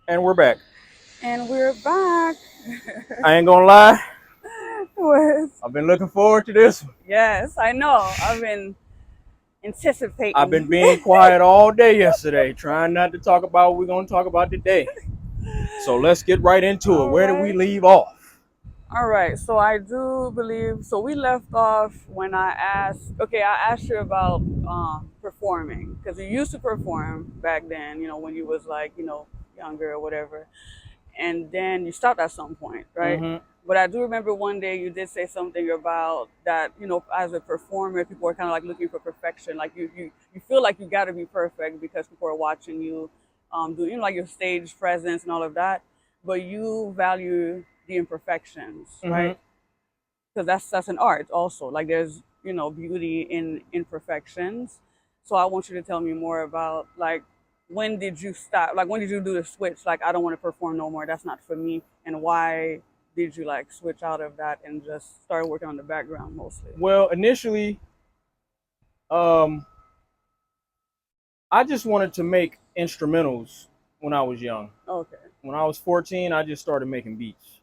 And we're back. And we're back. I ain't gonna lie, With, I've been looking forward to this one. yes, I know. I've been I've been anticipating. being quiet all day yesterday, trying not to talk about what we're gonna talk about today. So let's get right into it. All Where did we right. leave off? All right. So I do believe. So we left off when I asked. Okay, I asked you about performing because you used to perform back then. When you was like younger or whatever, and then you stopped at some point, right? Mm-hmm. But I do remember one day you did say something about that, as a performer, people are kind of like looking for perfection. Like you feel like you got to be perfect because people are watching you, do like your stage presence and all of that. But you value the imperfections, Mm-hmm. right? Because that's an art also. Like there's beauty in imperfections. So I want you to tell me more about like when did you stop? Like when did you do the switch? Like I don't want to perform no more. That's not for me. And why did you like switch out of that and just start working on the background mostly? Well, initially, um, I just wanted to make instrumentals when I was young. Okay. When I was 14, I just started making beats.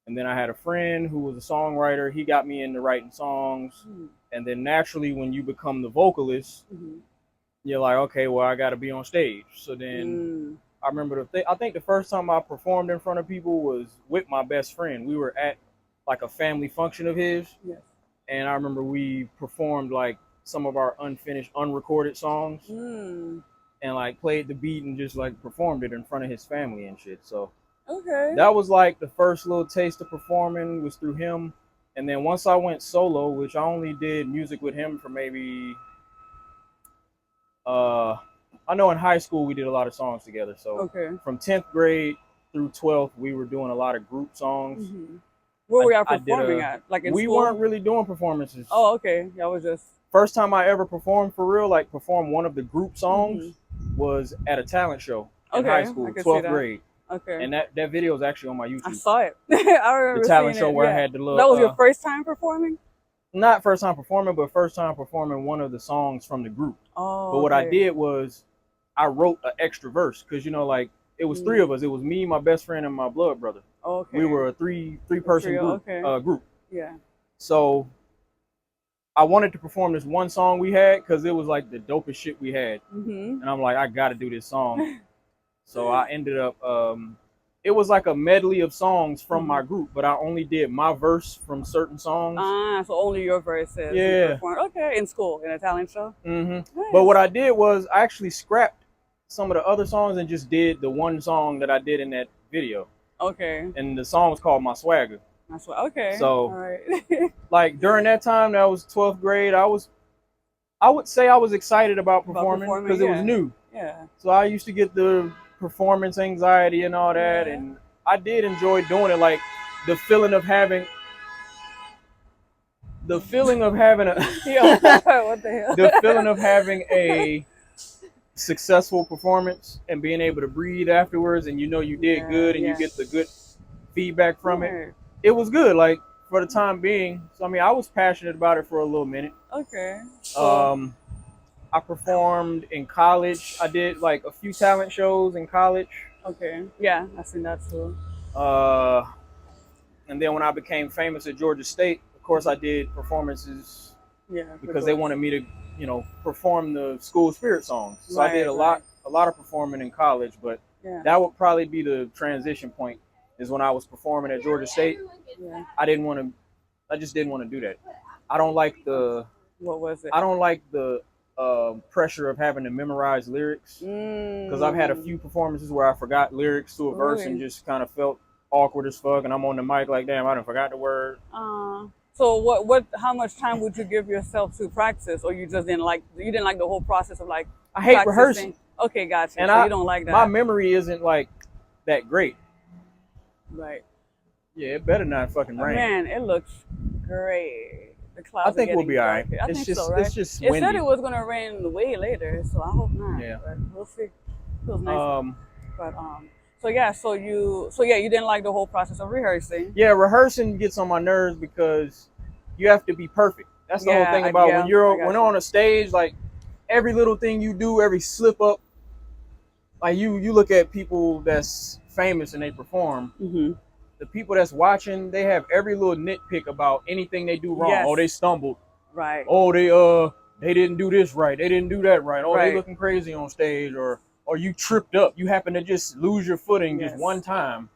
And then I had a friend who was a songwriter. He got me into writing songs. Mm-hmm. And then naturally, when you become the vocalist, Mm-hmm. you're like, okay, well, I got to be on stage. So then Mm. I remember I think the first time I performed in front of people was with my best friend. We were at like a family function of his, Yes. and I remember we performed like some of our unfinished, unrecorded songs, Mm. and like played the beat and just like performed it in front of his family and shit. So Okay. that was like the first little taste of performing was through him. And then once I went solo, which I only did music with him for maybe uh I know in high school we did a lot of songs together. So Okay. from 10th grade through 12th, we were doing a lot of group songs. Mm-hmm. Where were y'all I did performing at? Like in we school? weren't really doing performances. Oh, okay. Y'all was just. First time I ever performed for real, like performed one of the group Mm-hmm. songs, was at a talent show in high Okay, I school, could see 12th that. grade. Okay. And that video is actually on my I YouTube. saw it. I The remember talent seeing show it. where I Yeah. had the That little was your first time performing? not first time performing, but first time performing one of the songs from the group. But Oh, what I okay. did was I wrote an extra verse because like it was three of Mm. us. It was me, my best friend, and my blood brother. We Okay. were a three A person trio. group Okay. group. Yeah. So I wanted to perform this one song we had because it was like the dopest shit we had, Mm-hmm. and I'm like, I got to do this song. So I ended up. It was like a medley of songs from Mm-hmm. my group, but I only did my verse from certain songs. Ah, so only your verses you Yeah. performed. Okay, in school, in a talent show. But Nice. what I did was I actually scrapped some of the other songs and just did the one song that I did in that video. Okay. And the song was called My Swagger. That's what. Okay. All So right. like during that time, that was 12th grade, I would say I was excited about About performing performing, because it was yeah, new. yeah, So I used to get the performance anxiety and all that, yeah. and I did enjoy doing it. Like the feeling of having the feeling of having a Yo, what the the feeling of hell? having a successful performance and being able to breathe afterwards, and you did Yeah, good and you yeah. get the good feedback from it. Right. It was good, like for the time being. So I mean, I was passionate about it for a little minute. Okay. So, Um, I performed in college. I did like a few talent shows in college. okay. Yeah, I seen that too. Uh, and then when I became famous at Georgia State, of course, I did performances Yeah, for because they Georgia wanted me State. to, perform the school spirit songs. So I did Right, right. a lot of performing in college, but Yeah, that would probably be the transition point. Is when I was performing at Georgia State. yeah. I didn't want to. I just didn't want to do that. I don't like the. What was it? I don't like the pressure of having to memorize lyrics because I've had a Mm, few performances where I forgot lyrics to a verse and really? just kind of felt awkward as fuck. And I'm on the mic like, damn, I done forgot the word. So how much time would you give yourself to practice, or you didn't like the whole process of like I hate practicing? rehearsing, Okay, gotcha. and So you don't like my that, memory isn't like that great. right? Yeah, it better not fucking rain. Man, it looks great. The I clouds are think we'll getting be all right. darker. I think so, It's right? just It said windy. it was gonna rain way later, so I hope not. Yeah. But we'll see. Feels nice though. Um. But so you didn't like the whole process of rehearsing. Yeah, rehearsing gets on my nerves because you have to be perfect. That's the whole thing about when I you're got you. on a stage. Like every little thing you do, every slip up, like you look at people that's famous and they perform. Mm-hmm. The people that's watching, they have every little nitpick about anything they do wrong. Oh, they Yes. stumbled. Right. Oh, they didn't do this right. They didn't do that right. Oh, they Right. looking crazy on stage, or you tripped up. You happen to just lose your footing just one Yes. time.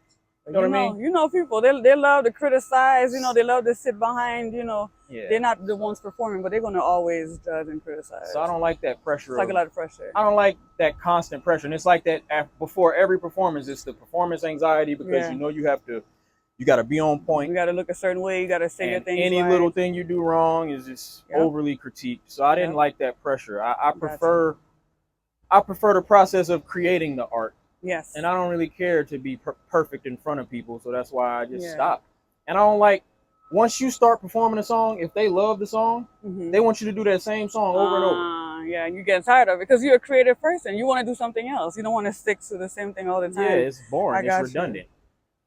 You know what You I mean? know, people they love to criticize. They love to sit behind. They're Yeah. not the So ones performing, but they're gonna always judge and so I criticize. don't like that It's pressure like a of. lot of pressure. I don't like that constant pressure, and it's like that before every performance. It's the performance anxiety because Yeah, you got to be on point, you got to look a certain way. You got to say your and things any little right. thing you do wrong is just Yep. overly critiqued. So I didn't Yep. like that pressure. Gotcha. I prefer the process of creating the art, Yes. and I don't really care to be perfect in front of people. So that's why I just Yeah. stopped. And I don't like once you start performing a song, if they love the song, Mhm. they want you to do that same song over and over. Yeah, you get tired of it because you're a creative person. You want to do something else. You don't want to stick to the same thing all the Yeah, time. it's I boring. It's got you. redundant.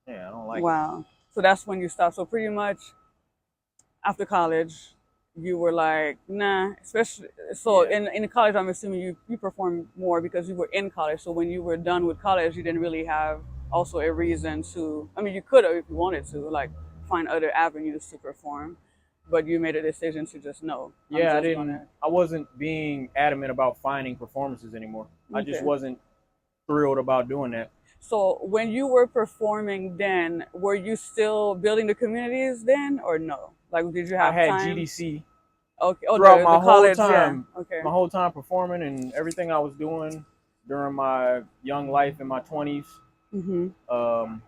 Yeah, I don't like it. Wow. So that's when you stopped. So pretty much after college, you were like, nah. Especially so Yeah. in college, I'm assuming you performed more because you were in college. So when you were done with college, you didn't really have also a reason to. I mean, you could have if you wanted to, like find other avenues to perform, but you made a decision to just no. I'm Yeah, just gonna. I wasn't being adamant about finding performances anymore. I just Okay. wasn't thrilled about doing that. So when you were performing then, were you still building the communities then or no? Like did you I have had time? GDC Okay. Oh, throughout the college, yeah. Okay. my whole time performing and everything I was doing during my young life in my 20s. Mhm. Um,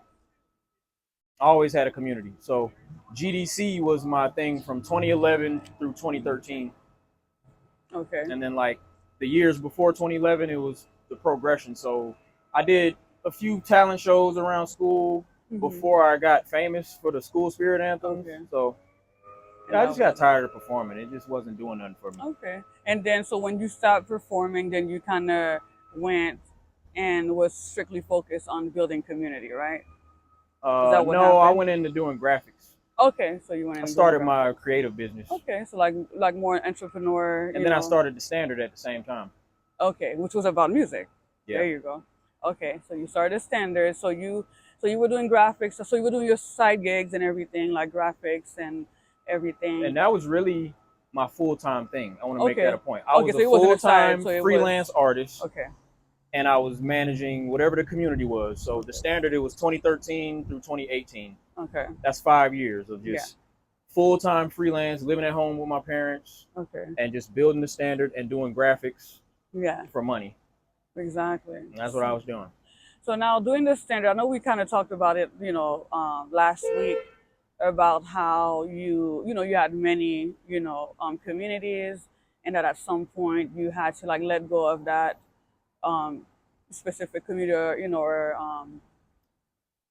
I always had a community. So GDC was my thing from 2011 through 2013, Okay. and then like the years before 2011, it was the progression. So I did a few talent shows around school Mhm. before I got famous for the school spirit anthems. Okay. So And yeah, I that just was got it. tired of performing. It just wasn't doing nothing for me. Okay. And then so when you stopped performing, then you kind of went and was strictly focused on building community, right? Is that what No, I happened? went into doing graphics. Okay, so you went I into doing started my graphics. creative business, Okay, so like more entrepreneur, and then I started the standard at the same time. Okay, which was about music. There Yeah, you go. Okay, so you started standard. So you were doing graphics. So you were doing your side gigs and everything, like graphics and and everything. that was really my full time thing. I want to make that Okay. a point. I Okay, was so a it wasn't full a side. time So it freelance was artist, okay. and I was managing whatever the community was. So the Okay. standard it was 2013 through 2018. Okay. That's 5 years of Yeah. just full time freelance, living at home with my parents, Okay. and just building the standard and doing graphics Yeah. for money. Exactly. And that's what I was doing. So now doing the standard, I know we kind of talked about it, last week about how you had many, communities, and that at some point you had to like let go of that um, specific community, or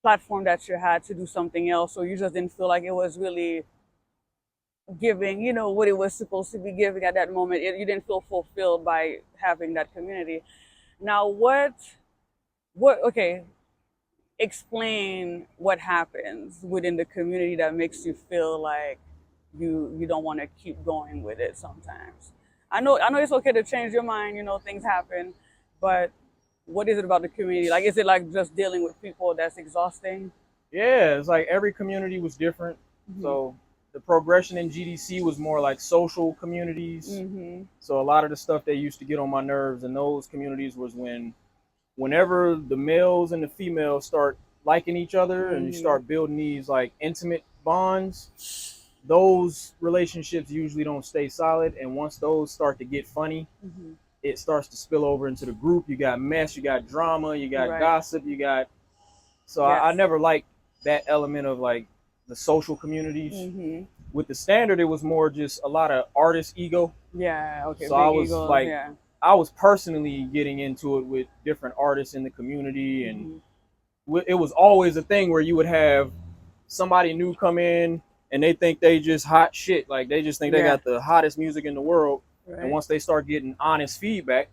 platform that you had to do something else, or you just didn't feel like it was really giving, what it was supposed to be giving at that moment. You didn't feel fulfilled by having that community. Now, okay, explain what happens within the community that makes you feel like you don't want to keep going with it sometimes. I know it's okay to change your mind, things happen, but what is it about the community? Like is it like just dealing with people that's exhausting? Yeah, it's like every community was different. Mhm. So the progression in GDC was more like social communities. Mhm. So a lot of the stuff that used to get on my nerves in those communities was whenever the males and the females start liking each other and you Mhm. start building these like intimate bonds, those relationships usually don't stay solid. And once those start to get funny, Mhm. it starts to spill over into the group. You got mess, you got drama, you got Right. gossip, you got. So I Yes. never liked that element of like the social communities. Mhm. With the standard, it was more just a lot of artist ego. Yeah. Okay. So I Big was egos. like, Yeah. I was personally getting into it with different artists in the community, and Mhm. it was always a thing where you would have somebody new come in and they think they just hot shit. Like they just think they Yeah. got the hottest music in the world. And Right. once they start getting honest feedback,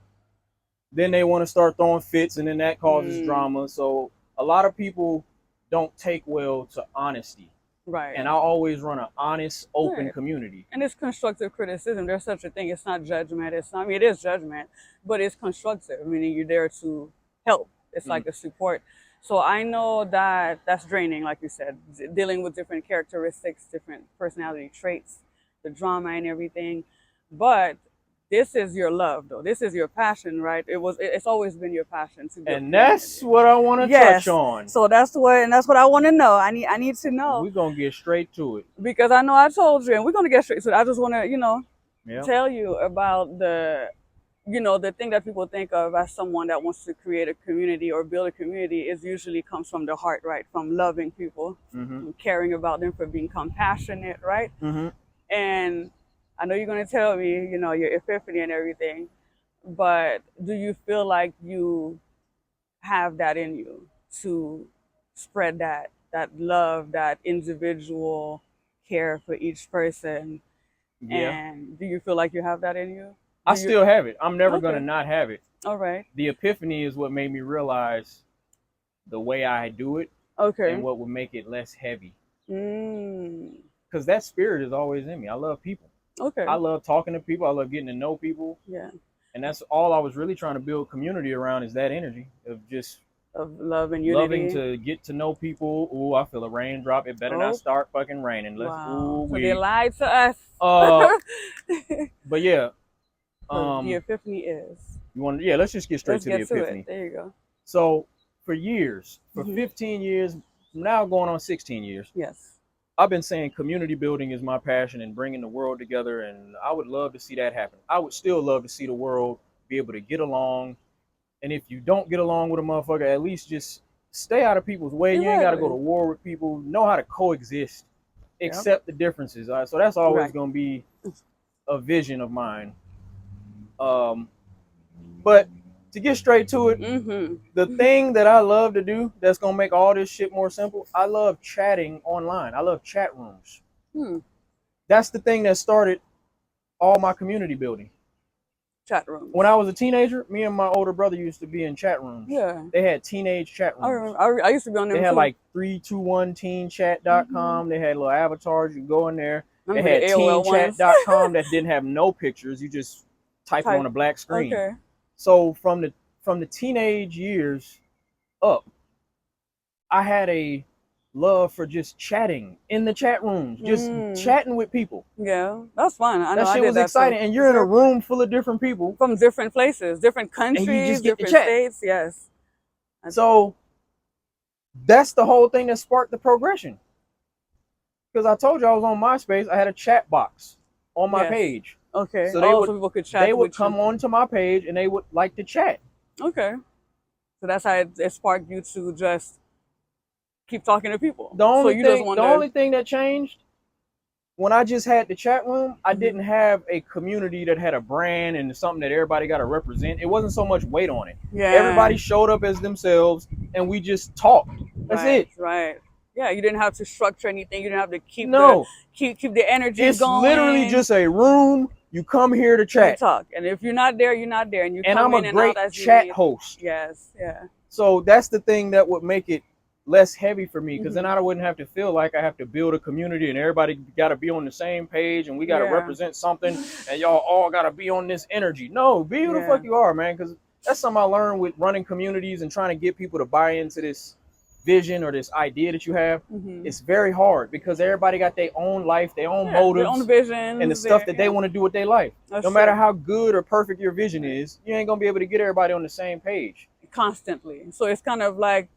then they want to start throwing fits, and then that causes Mm. drama. So a lot of people don't take well to honesty. Right. And I always run an honest, open Right. community. And it's constructive criticism. There's such a thing. It's not judgment. It's not. I mean, it is judgment, but it's constructive. Meaning you're there to help. It's Mm. like a support. So I know that that's draining, like you said, dealing with different characteristics, different personality traits, the drama and everything. But this is your love, though. This is your passion, right? It's always been your passion to build And that's community. what I want to touch Yes. on. So that's what I want to know. I need to know We're gonna get straight to it. because I know I told you, and we're gonna get straight. So I just want to, Yeah. tell you about the thing that people think of as someone that wants to create a community or build a community is usually comes from the heart, right? From loving people, Mm-hmm. from caring about them, for being compassionate, right? Mm-hmm. And I know you're going to tell me, your epiphany and everything, but do you feel like you have that in you to spread that love, that individual care for each person? Yeah. And do you feel like you have that in you? I Do you? still have it. I'm never gonna Okay. not have it. All right. The epiphany is what made me realize the way I do it and Okay. what would make it less heavy. Mm. Because that spirit is always in me. I love people. Okay. I love talking to people. I love getting to know people. Yeah. And that's all I was really trying to build community around, is that energy of just Of love and loving unity. to get to know people. Ooh, I feel a raindrop. It better not Oh, start fucking raining. Let's wow. ooh So they we lied to us. uh but yeah, So the um epiphany is. you want yeah, let's just get straight Let's to the get to it. epiphany. There you go. So for years, for Hmm. 15 years, now going on 16 years, Yes. I've been saying community building is my passion and bringing the world together, and I would love to see that happen. I would still love to see the world be able to get along, and if you don't get along with a motherfucker, at least just stay out of people's way. You ain't got to go to Exactly. war with people. Know how to coexist, Yep. accept the differences. All right? So that's always Right. going to be a vision of mine. Um, but to get straight to it, the Mm-hmm. thing that I love to do that's gonna make all this shit more simple, I love chatting online. I love chat rooms. Hmm. That's the thing that started all my community building. Chat When rooms. I was a teenager, me and my older brother used to be in chat rooms. Yeah. They had teenage chat I rooms. remember. I used to be on They them had too. like 321teenchat.com. Mm-hmm. They had little avatars. You go in there. I They remember the had AOL ones. teenchat.com that didn't have no pictures. You just type it on Type. a black screen. Okay. So from the teenage years up, I had a love for just chatting in the chat rooms, just Mm. chatting with people. Yeah. That's fun. I know. That I shit did was that too. exciting. And For you're in a sure. room full of different people From different places, different and you countries, just get to different chat. states. Yes. So that's the whole thing that sparked the progression. Because I told you I was on MySpace, I had a chat box on my Yes. page. Okay. So Oh, so people could they chat would with you. come onto my page and they would like to chat. Okay. So that's how it sparked you to just keep talking to people. The So only you just thing want the to. only thing that changed when I just had the chat room, I Mhm. didn't have a community that had a brand and something that everybody got to represent. It wasn't so much weight on it. Yeah. Everybody showed up as themselves and we just talked. That's Right. it. Right. Yeah. You didn't have to structure anything. You didn't have to No, keep the energy it's literally going. just a room. You come here to You chat. talk, and if you're not there, you're not there, and you And come I'm a in and out great as you chat need. host. Yes. Yeah. So that's the thing that would make it less heavy for me, because then Hmm. I wouldn't have to feel like I have to build a community and everybody got to be on the same page and we got to Yeah. represent something and y'all all got to be on this energy. No, be who the Yeah. fuck you are, man, because that's something I learned with running communities and trying to get people to buy into this vision or this idea that you have. Hmm. It's very hard because everybody got their own life, their own Yeah. Their own motives, and the visions. stuff Their that they yeah. want to do with their life. That's No matter true. how good or perfect your vision Right. is, you ain't gonna be able to get everybody on the same page. Constantly. So it's kind of like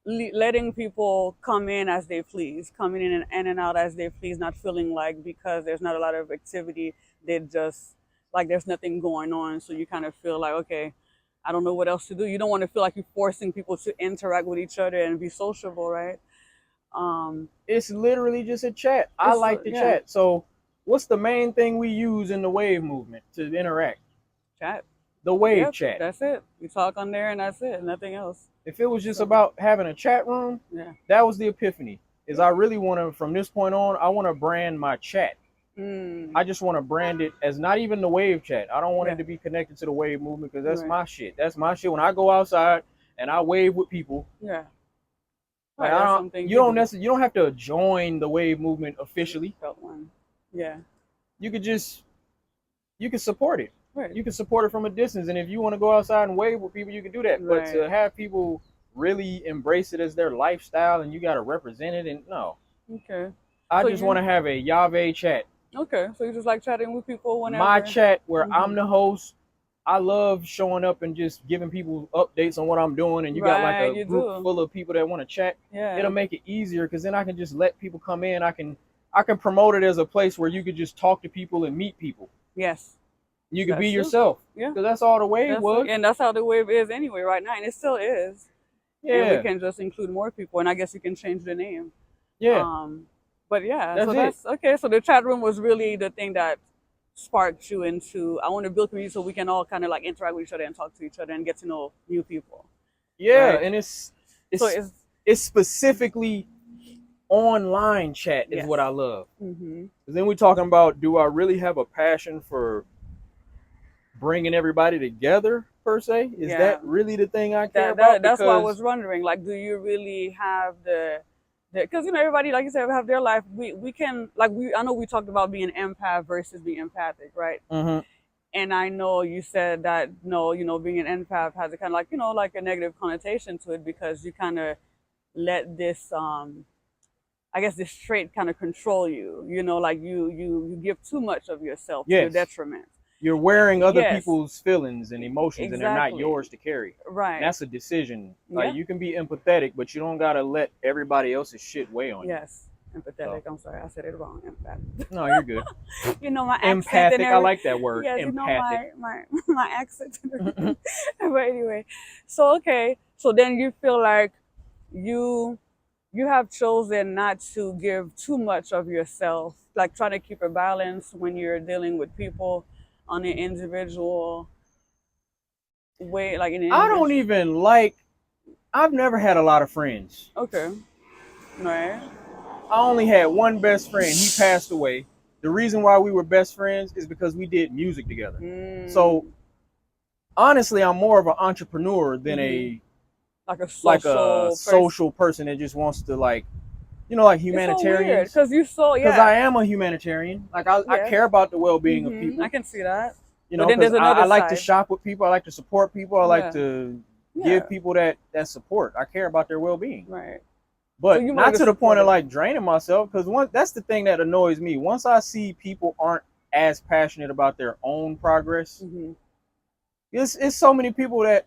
letting people come in as they please, coming in and out as they please, not feeling like because there's not a lot of activity, they just like there's nothing going on. So you kind of feel like, okay, I don't know what else to do. You don't want to feel like you're forcing people to interact with each other and be sociable, right? Um, It's literally just a chat. I it's like to yeah, chat. So, what's the main thing we use in the wave movement to interact? chat. The wave Yep, chat. that's it. We talk on there and that's it. Nothing else. If it was just So about having a chat room, yeah. that was the epiphany. Is I really want to, from this point on, I want to brand my chat. Mm, I just want to brand it as not even the wave chat. I don't want it yeah. to be connected to the wave movement because that's Right. my shit. That's my shit. When I go outside and I wave with people, Yeah. like Right. I That's don't, something you you don't do. necessarily, you don't have to join the wave movement You officially. felt one. Yeah. You could just, you can support it. Right. You can support it from a distance, and if you want to go outside and wave with people, you can do that. But Right. to have people really embrace it as their lifestyle, and you got to represent it, and no, Okay. I So just want you to have a Yávé chat, okay? So you just like chatting with people my whenever. chat where I'm Hmm. the host. I love showing up and just giving people updates on what I'm doing, and you got like Right. a You group do. full of people that want to chat. It'll Yeah. make it easier because then I can just let people come in. I can promote it as a place where you could just talk to people and meet people. Yes. You could be That's true. yourself Yeah. because that's all the wave That's was. and that's how the wave is anyway right now, and it still is. And we Yeah, can just include more people, and I guess you can change the name. yeah, Um, but yeah, that's so it. that's okay. So the chat room was really the thing that sparked you into I want to build community so we can all kind of like interact with each other and talk to each other and get to know new people, Yeah, right? and So it's it's it's specifically online chat is what yes. I love. Hmm. 'Cause then we're talking about, do I really have a passion for bringing everybody together per se? Is that Yeah. really the thing I care That about? that's what I Because was wondering. Like, do you really have the because everybody, like you said, have their life. We can like we I know we talked about being empath versus being empathic, right? mhm, And I know you said that no, being an empath has a kind of like like a negative connotation to it because you kind of let this I guess this trait kind of control you. Like you give too much of yourself to your yes, detriment. you're wearing other Yes, people's feelings and emotions, and they're not exactly. yours to carry. And Right. that's a decision. Like Yeah. you can be empathetic, but you don't gotta let everybody else's shit weigh on you. Yes. Empathetic. So I'm sorry, I said it wrong. Empath. no, you're good. My accent and Empathic. I everything. like that word. Yes, Empathic. my accent and everything. But anyway, so okay, so then you feel like you you have chosen not to give too much of yourself, like trying to keep a balance when you're dealing with people on an individual way, like in an I don't individual. even like. I've never had a lot of friends. Okay, right. I only had one best friend. He passed away. The reason why we were best friends is because we did music together. So Mm, honestly, I'm more of an entrepreneur than mm-hmm. a Like a like a social person. social person that just wants to like It's so weird humanitarians. because you saw, Because yeah, I am a humanitarian. Like I yeah. care about the well-being of I people. can see that. You But know, then because there's I another like to side. shop with people. I like to support people. I like Yeah, to give yeah, people that support. I care about their well-being. right. So But you more not like a to the point of supportive. like draining myself, because that's the thing that annoys me. Once I see people aren't as passionate about their own progress, Hmm. it's so many people that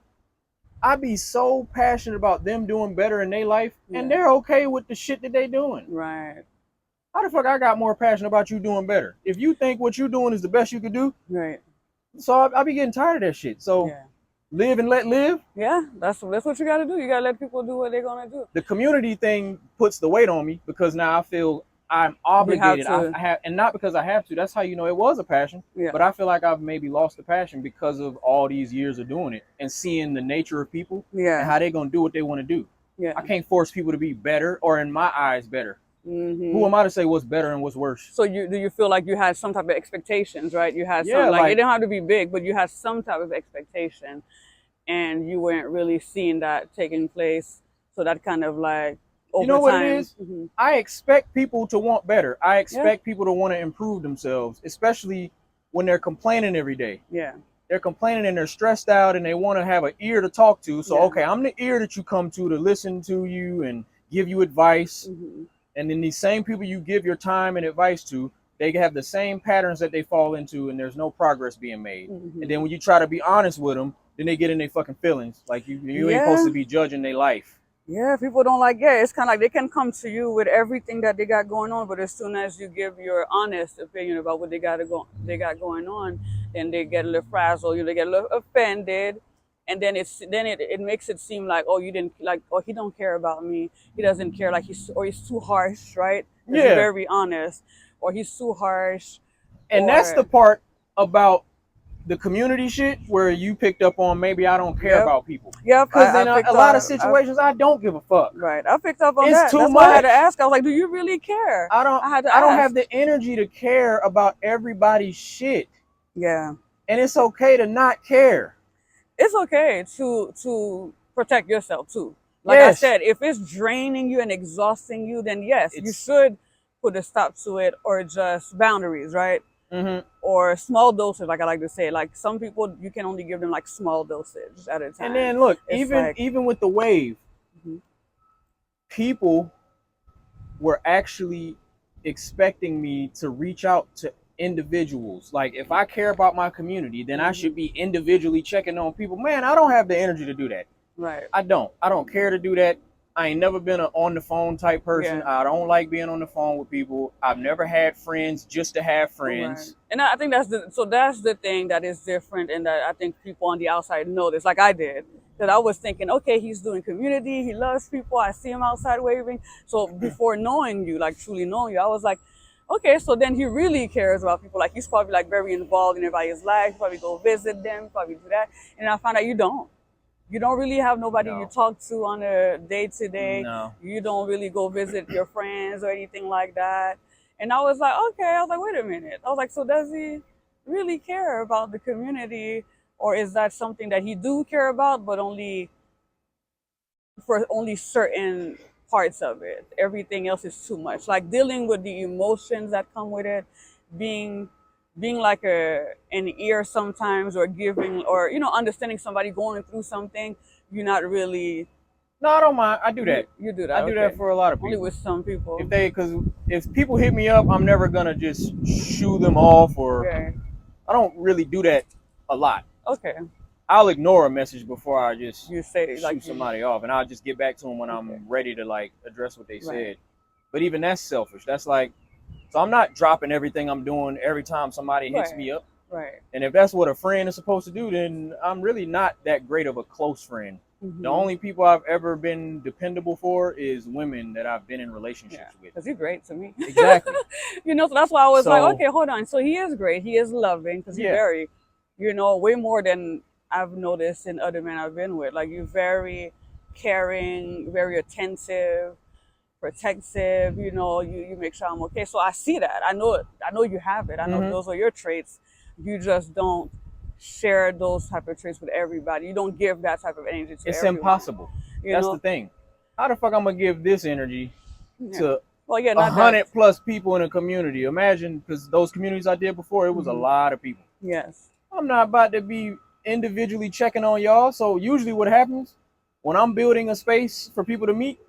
I be so passionate about them doing better in their life, and Yeah, they're okay with the shit that they doing. right, How the fuck I got more passion about you doing better? If you think what you doing is the best you could do, right. so I be getting tired of that shit. So Yeah, live and let live. yeah. That's what you got to do. You got to let people do what they're gonna do. The community thing puts the weight on me because now I feel I'm You have obligated. to. I have, and not because I have to. That's how you know it was a passion. Yeah, But I feel like I've maybe lost the passion because of all these years of doing it and seeing the nature of people and yeah, how they're gonna do what they want to do. I yeah. can't force people to be better or, in my eyes, better. Who Hmm. am I to say what's better and what's worse? So do you feel like you had some type of expectations, right? You had some Yeah, like it like didn't have to be big, but you had some type of expectation, and you weren't really seeing that taking place. So that kind of like you over know what it time. is. I expect people to want better. I Yeah, expect people to want to improve themselves, especially when they're complaining every day. yeah, They're complaining and they're stressed out and they want to have an ear to talk to. So, yeah. okay, I'm the ear that you come to listen to you and give you advice. Hmm. And then these same people you give your time and advice to, they have the same patterns that they fall into and there's no progress being made. And then Hmm. when you try to be honest with them, then they get in their fucking feelings. Like you ain't supposed Yeah, to be judging their life. yeah. People don't like. Yeah, it's kind of like they can come to you with everything that they got going on, but as soon as you give your honest opinion about what they got going on, then they get a little frazzled. They get a little offended, and then it makes it seem like, oh, you didn't like, oh, he don't care about me. He doesn't care. Like he's too harsh, right? Because you're Yeah. very honest, or he's too harsh, And that's the or part about the community shit where you picked up on maybe I don't care yep, about people. yep. Because I in a picked lot of up. situations, I don't give a fuck. Right. I picked up on It's that. too That's why I had to much. ask. I was like, do you really care? I don't I had to I don't have ask. the energy to care about everybody's shit. Yeah. And it's okay to not care. It's okay to protect yourself too. Like I Yes. said, if it's draining you and exhausting you, then yes, you It's should put a stop to it or just boundaries, right? Hmm. or small dosage, like I like to say. Like some people, you can only give them like small dosage at a And time. then look, It's even like, even with the wave, mhm, people were actually expecting me to reach out to individuals. Like if I care about my community, then I should mhm, be individually checking on people. Man, I don't have the energy to do that. right, I don't care to do that. I ain't never been an on the phone type person. yeah. I don't like being on the phone with people. I've never had friends just to have Right. friends. And I think that's the thing that is different and that I think people on the outside notice, like I did. Because I was thinking, okay, he's doing community, he loves people, I see him outside waving. So before knowing you, like truly knowing you, I was like, okay, so then he really cares about people. Like he's probably like very involved in everybody's life, probably go visit them, probably do that. And I found out you don't. You don't really have nobody you No, talk to on a day to day. no. You don't really go visit your friends or anything like that. And I was like, okay. I was like, wait a minute. I was like, so does he really care about the community, or is that something that he do care about, but only for only certain parts of it? Everything else is too much. Like dealing with the emotions that come with it, being being like an ear sometimes, or giving, or understanding somebody going through something. You're not really. No, I don't mind. I do you that. you do I that, do that okay? for a lot of Only people. with some If people. they, because if people hit me up, I'm never gonna just shoo them off, or Yeah. I don't really do that a lot. Okay. I'll ignore a message before I just You say like shoot you. somebody off, and I'll just get back to them when Okay. I'm ready to like address what they Right. said. But even that's selfish. That's like, so I'm not dropping everything I'm doing every time somebody hits Right. me up. Right. And if that's what a friend is supposed to do, then I'm really not that great of a close friend. The Mm-hmm. only people I've ever been dependable for is women that I've been in Yeah. relationships with. Because you're great to me. Exactly. So that's why I was like, So okay, hold on. So he is great. He is loving because he's yeah, very, way more than I've noticed in other men I've been with. Like you're very caring, very attentive, protective. You make sure I'm okay. So I see that. I know it. I know you have it. I know hmm, those are your traits. You just don't share those type of traits with everybody. You don't give that type of energy to it's everyone. impossible. You That's the know? thing. How the fuck I'm gonna give this energy Yeah. to Well, yeah, a not that. hundred plus people in a community? Imagine, because those communities I did before, it was a Hmm. lot of people. Yes. I'm not about to be individually checking on y'all. So usually what happens when I'm building a space for people to meet,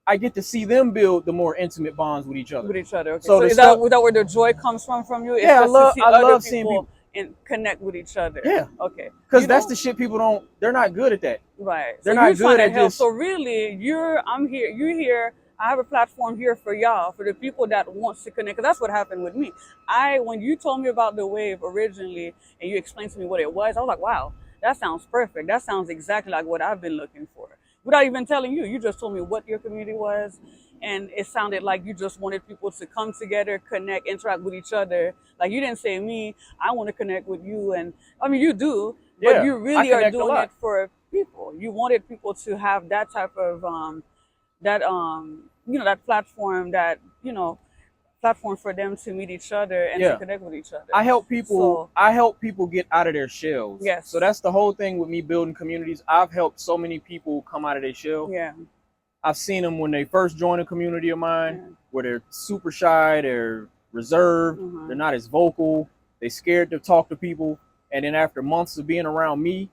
I get to see them build the more intimate bonds with each other. With each other. Okay. So So the is that stuff, is that where the joy comes from you? It's yeah, just to see I other love seeing people people. and connect with each other. Yeah, Okay. because that's the shit people don't. They're not good at that. Right. So They're you're not trying good to at help. So just. really, I'm here. You're here. I have a platform here for y'all, for the people that wants to connect. Cause that's what happened with me. When you told me about the wave originally, and you explained to me what it was, I was like, wow, that sounds perfect. That sounds exactly like what I've been looking for. Without even telling you, you just told me what your community was, and it sounded like you just wanted people to come together, connect, interact with each other. Like you didn't say me, I want to connect with you, and I mean you do, but Yeah, you I really are connect a doing it lot. for people. You wanted people to have that type of that platform for them to meet each other and to Yeah, connect with each other. I help people. So I help people get out of their shells. So yes, that's the whole thing with me building communities. I've helped so many people come out of their shell. yeah, I've seen them when they first join a community of mine, yeah, where they're super shy, they're reserved, they're uh-huh. not as vocal, they scared to talk to people, and then after months of being around me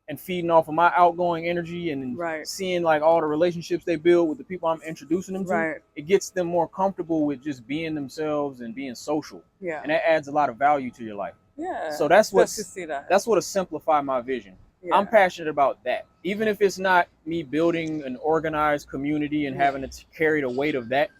and feeding off of my outgoing energy and Right, seeing like all the relationships they build with the people I'm introducing them to, right, it gets them more comfortable with just being themselves and being social, yeah, and that adds a lot of value to your life. yeah. So Just to see that, that's what'll simplify my vision. I'm yeah, passionate about that. Even if it's not me building an organized community and yeah, having to carry the weight of that,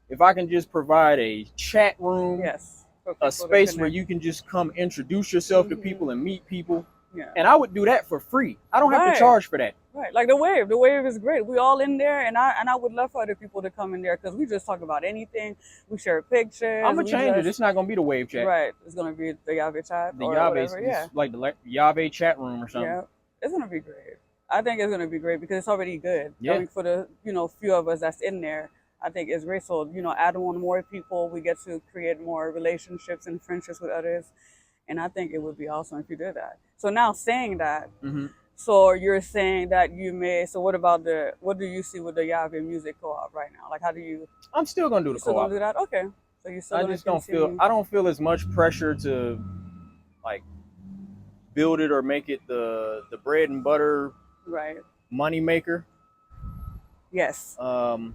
if I can just provide a chat room, yes, for a people to space where connect. you can just come introduce yourself to Hmm. people and meet people, Yeah, and I would do that for free. I don't have to right. charge for that. Right, like the wave is great. We all in there, and I would love for other people to come in there because we just talk about anything. We share I'm pictures. gonna We change it. just It's not gonna be the wave chat. right. It's gonna be the Yávé chat The or Yávé, whatever. Yeah, it's like the Yávé chat room or something. yeah. It's gonna be great. I think it's gonna be great because it's already good. Yeah, Coming for the few of us that's in there, I think it's great. So add on more people, we get to create more relationships and friendships with others, and I think it would be awesome if you did that. So now saying that, hmm, so you're saying that you may. So what do you see with the Yahweh Music Co-op right now? Like, how do you I'm still gonna do you the still gonna co-op. do that? Okay. So you're still I gonna just don't feel continue, I don't feel as much pressure to like build it or make it the bread and butter right? money maker. Yes. So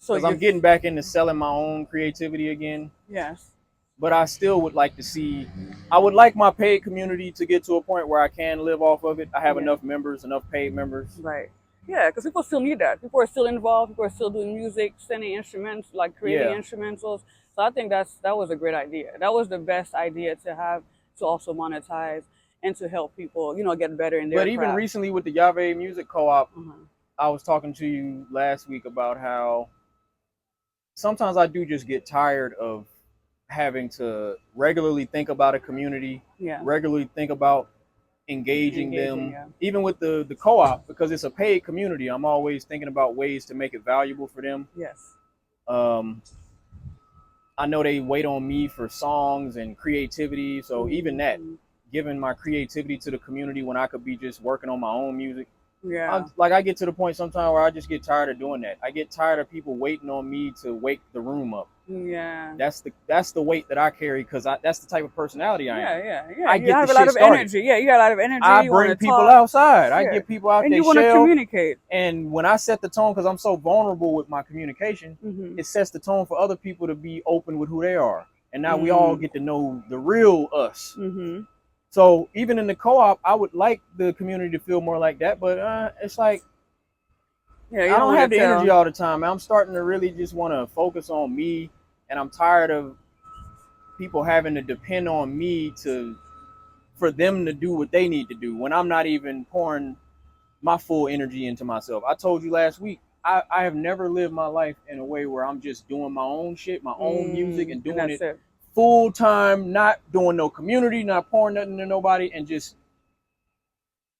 Because I'm you, getting back into selling my own creativity again. yes, But I still would like to see. I would like my paid community to get to a point where I can live off of it. I have yeah, enough members, enough paid members. right. Yeah, because people still need that. People are still involved. People are still doing music, sending instruments, like creating Yeah, instrumentals. So I think that was a great idea. That was the best idea to have to also monetize and to help people, get better in their but even craft. recently with the Yávé Music Co-op, Uh-huh. I was talking to you last week about how sometimes I do just get tired of having to regularly think about a community, Yeah, regularly think about engaging engaging. them, Yeah. even with the co-op, because it's a paid community. I'm always thinking about ways to make it valuable for them. Yes. Um, I know they wait on me for songs and creativity, so even that, Hmm. giving my creativity to the community when I could be just working on my own music. Yeah. I get to the point sometimes where I just get tired of doing that. I get tired of people waiting on me to wake the room up. Yeah. That's the weight that I carry because that's the type of personality I Yeah, am. yeah, yeah. I You get the have a lot shit of started. energy. Yeah, you got a lot of energy. I You want bring to people talk. outside. I Yeah. get people out And their you want to shell. communicate. And when I set the tone, because I'm so vulnerable with my communication, Hmm. it sets the tone for other people to be open with who they are. And now we all Mm. get to know the real us. Hmm. So even in the co-op, I would like the community to feel more like that. But it's like Yeah, you I don't don't want to have the energy tell. all the time. I'm starting to really just want to focus on me, and I'm tired of people having to depend on me to for them to do what they need to do when I'm not even pouring my full energy into myself. I told you last week, I have never lived my life in a way where I'm just doing my own shit, my own music, and And doing that's it it. full time, not doing no community, not pouring nothing to nobody, and just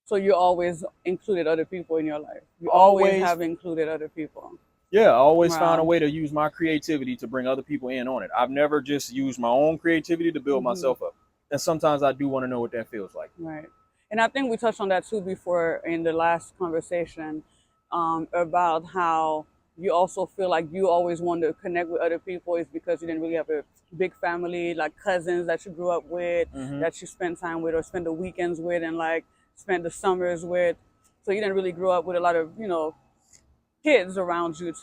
So you always included other people in your life. You always always, have included other people. yeah, always found a Wow. way to use my creativity to bring other people in on it. I've never just used my own creativity to build Hmm. myself up. And sometimes I do want to know what that feels like. Right. And I think we touched on that too before in the last conversation, about how you also feel like you always want to connect with other people is because you didn't really have a big family, like cousins that you grew up with, Hmm. that you spent time with or spend the weekends with and like spend the summers with. So you didn't really grow up with a lot of, kids around you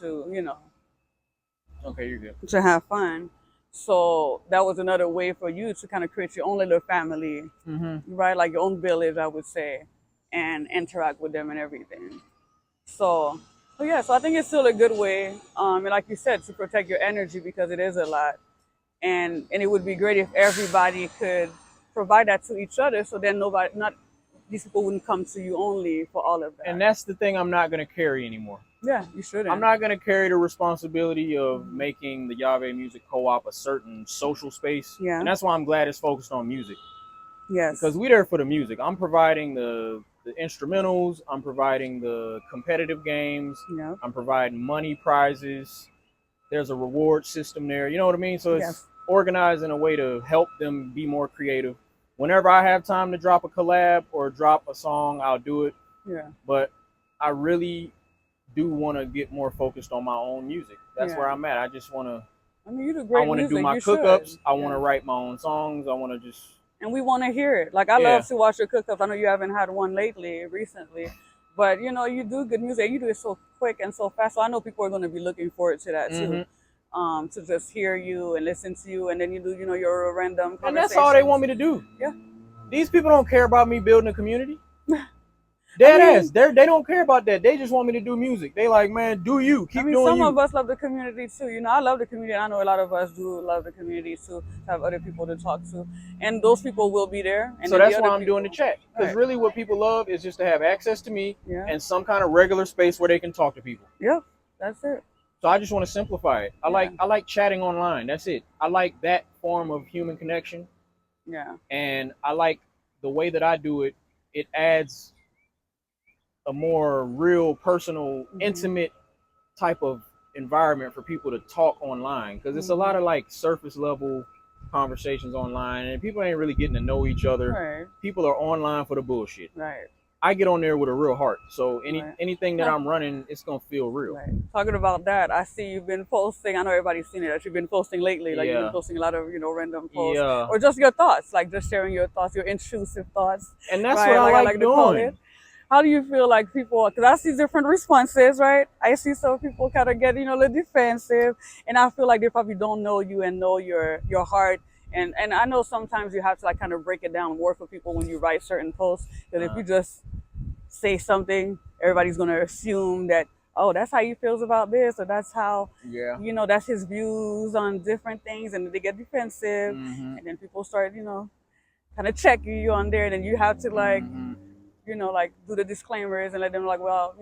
Okay, you're good. to have fun. So that was another way for you to kind of create your own little family, Hmm. right? Like your own village, I would say, and interact with them and everything. So, so yeah, so I think it's still a good way, and like you said, to protect your energy because it is a lot, and it would be great if everybody could provide that to each other, so then nobody, not these people wouldn't come to you only for all of And that. that's the thing I'm not going to carry anymore. Yeah, you I'm shouldn't. not going to carry the responsibility of making the Yave Music Co-op a certain social space. Yeah. And that's why I'm glad it's focused on music. Because Yes. we there for the music. I'm providing the instrumentals. I'm providing the competitive games. Yeah. I'm providing money prizes. There's a reward system there. You know what I mean? So it's Yes. organized in a way to help them be more creative. Whenever I have time to drop a collab or drop a song, I'll do it. Yeah. But I really do want to get more focused on my own music. That's where Yeah. I'm at. I just want to. I mean, you do I great want to do music. my You should. cook-ups. I want to Yeah. write my own songs. I want to just. And we want to hear it. Like I Yeah. love to watch your cook-ups. I know you haven't had one recently, but you do good music. You do it so quick and so fast. So I know people are going to be looking forward to that too. Hmm. To just hear you and listen to you, and then you do, your random And that's all they conversations. want me to do. Yeah. These people don't care about me building a community. I Dead ass. mean, They don't care about that. They just want me to do music. They like, man, do you. I Keep mean, doing some of you. us love the community too. I love the community. I know a lot of us do love the community too, to have other people to talk to, and those people will be there. And So then the that's other why I'm doing the people, chat. Because right? really what people love is just to have access to me Yeah. and some kind of regular space where they can talk to people. Yep. That's it. So I just want to simplify it. Yeah. I like chatting online. That's it. I like that form of human connection. Yeah. And I like the way that I do it. It adds a more real, personal, Hmm. intimate type of environment for people to talk online because it's a lot Hmm. of like surface level conversations online and people ain't really getting to know each other. Right. People are online for the bullshit. Right. I get on there with a real heart. So Right. anything that I'm running, it's gonna feel real. Right. Talking about that, I see you've been posting. I know everybody's seen it. That you've been posting lately. Like you've been Yeah, posting a lot of random posts yeah, or just your thoughts, like just sharing your thoughts, your intrusive thoughts, and that's what right? I Like I like like to call it. doing. How do you feel like people? Because I see different responses, right? I see some people kind of get a little defensive, and I feel like they probably don't know you and know your heart. And I know sometimes you have to like kind of break it down more for people when you write certain posts. Because if Uh, you just say something, everybody's gonna assume that, oh, that's how he feels about this, or that's how, yeah. that's his views on different things, and they get defensive, Mhm. and then people start, kind of checking you on there, and then you have to like, Mhm. like do the disclaimers and let them like, well,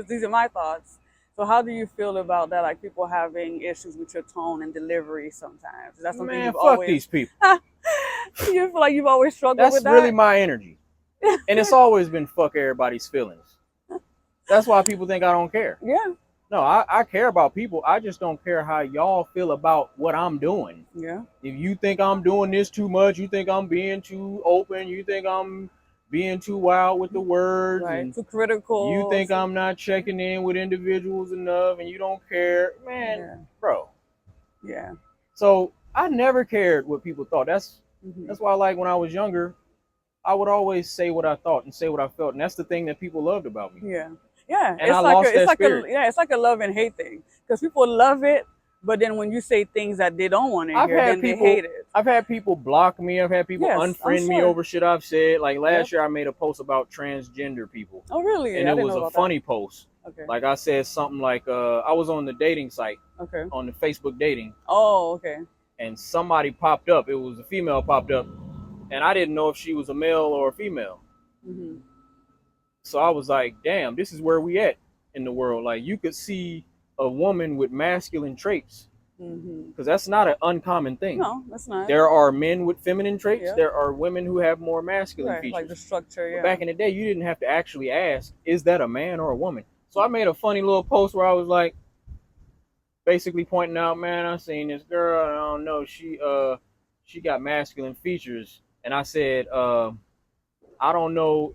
these are my thoughts. So how do you feel about that? Like people having issues with your tone and delivery sometimes. Is that something Man, you've fuck these always? people. You feel like you've always struggled That's with really that? my energy, and it's always been fuck everybody's feelings. That's why people think I don't care. Yeah, No, I care about people. I just don't care how y'all feel about what I'm doing. yeah, If you think I'm doing this too much, you think I'm being too open, you think I'm being too wild with the words, right. and Too you critical. think I'm not checking in with individuals enough, and you don't care, man, Yeah, bro. yeah. So I never cared what people thought. Hmm. That's why, like when I was younger, I would always say what I thought and say what I felt, and that's the thing that people loved about me. Yeah, yeah. And I lost that spirit. It's like a love and hate thing because people love it, but then when you say things that they don't want to I've hear, had then they hate people it. I've had people block me. I've had people Yes, I'm unfriend me sure. over shit I've said. Like Yep. last year I made a post about transgender people. Oh, really? And I it didn't was know a about that. funny post. Okay. Like I said something like I was on the dating site Okay. on the Facebook dating, Oh, okay. and somebody popped up. It was a female popped up, and I didn't know if she was a male or a female. Mhm. So I was like, damn, this is where we at in the world. Like you could see a woman with masculine traits, Mhm. because that's not an uncommon thing. No, that's not. There are men with feminine traits. Yep. There are women who have more masculine Right. Like the features. structure. But Yeah. back in the day, you didn't have to actually ask, is that a man or a woman? So I made a funny little post where I was like, basically pointing out, man, I seen this girl, and I don't know, she got masculine features, and I said, I don't know,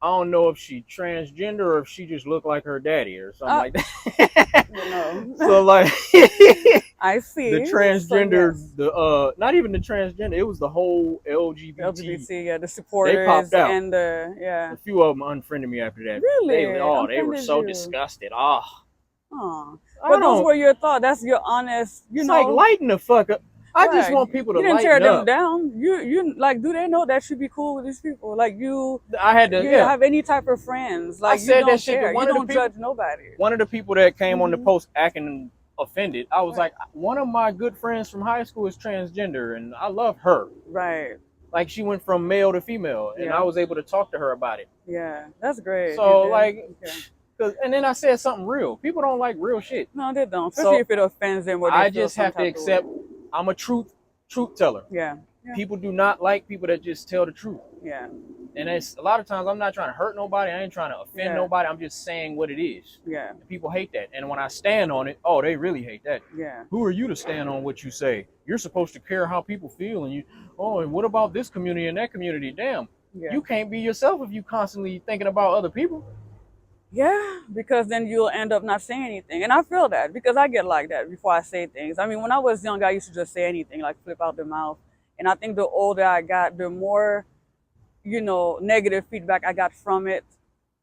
I don't know if she transgender or if she just looked like her daddy or something Uh, like that. you know. So like I the see. So transgender, yes, the not even the transgender, it was the whole the LGBT. LGBT, yeah, the They popped supporters out. and the A yeah. few of them unfriended me after that. Really They were unfriended so you. disgusted. Oh, Oh, I but those don't. were your thoughts. That's your honest, It's like lighten the fuck up. I just right. want people to You didn't tear lighten them up. down. You like, do they know that you be cool with these people? Like I had to, you yeah. have any type of friends. I Like you said that don't shit to care. You don't judge nobody. one of the people that came on the Hmm. post acting offended. I was Right. like, one of my good friends from high school is transgender, and I love her. Right. Like she went from male to female, and I Yeah. was able to talk to her about it. Yeah. That's great. You So did. like, Okay. and then I said something real. People don't like real shit. No, they don't. Especially So if it offends them or they I feel just some have to type of way. accept I'm a truth teller. Yeah. Yeah. People do not like people that just tell the truth. Yeah. And it's a lot of times I'm not trying to hurt nobody. I ain't trying to offend Yeah. nobody. I'm just saying what it is. Yeah. And people hate that. And when I stand on it, oh, they really hate that. Yeah. Who are you to stand on what you say? You're supposed to care how people feel. And and what about this community and that community? Damn, Yeah. you can't be yourself if you constantly thinking about other people. Yeah, because then you'll end up not saying anything. And I feel that because I get like that before I say things. I mean, when I was young, I used to just say anything, like flip out the mouth. And I think the older I got, the more, negative feedback I got from it.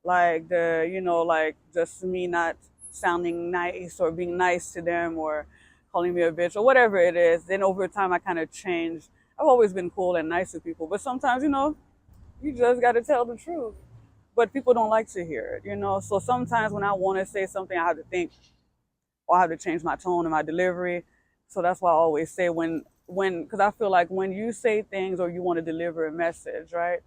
Like like just me not sounding nice or being nice to them or calling me a bitch or whatever it is. Then over time, I kind of changed. I've always been cool and nice to people, but sometimes, you just got to tell the truth, but people don't like to hear it. So sometimes when I want to say something, I have to think, or I have to change my tone and my delivery. So that's why I always say because I feel like when you say things or you want to deliver a message, right,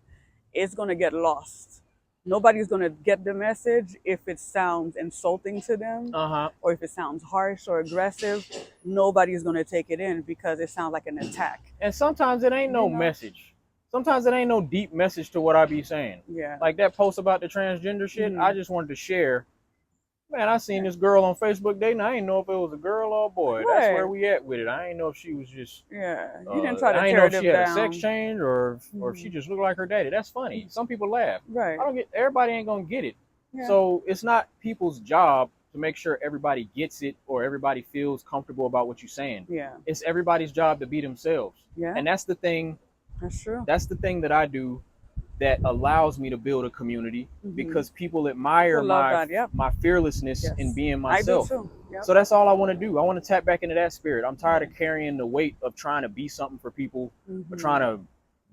it's gonna get lost. Nobody's gonna get the message if it sounds insulting to them Uh-huh. or if it sounds harsh or aggressive. Nobody's gonna take it in because it sounds like an attack. And sometimes it ain't You no know? message. Sometimes it ain't no deep message to what I be saying. Yeah. Like that post about the transgender shit, Hmm. I just wanted to share Man, I seen this girl on Facebook dating. I didn't know if it was a girl or a boy. That's where Right. we at with it. I didn't know if she was just. Yeah. You didn't try to I didn't know tear if she them had a sex down. change or if she Hmm. just looked like her daddy. That's funny. Some people laugh. I Right. don't get. Everybody ain't gonna get it. Yeah. So it's not people's job to make sure everybody gets it or everybody feels comfortable about what you're saying. Yeah. It's everybody's job to be themselves. Yeah. And that's the thing. That's true. That's the thing that I do that allows me to build a community Hmm. because people admire People love that. Yep. my fearlessness in Yes. being I do myself. too. Yep. So that's all I want to do. I want to tap back into that spirit. I'm tired Yeah. of carrying the weight of trying to be something for people or Hmm. trying to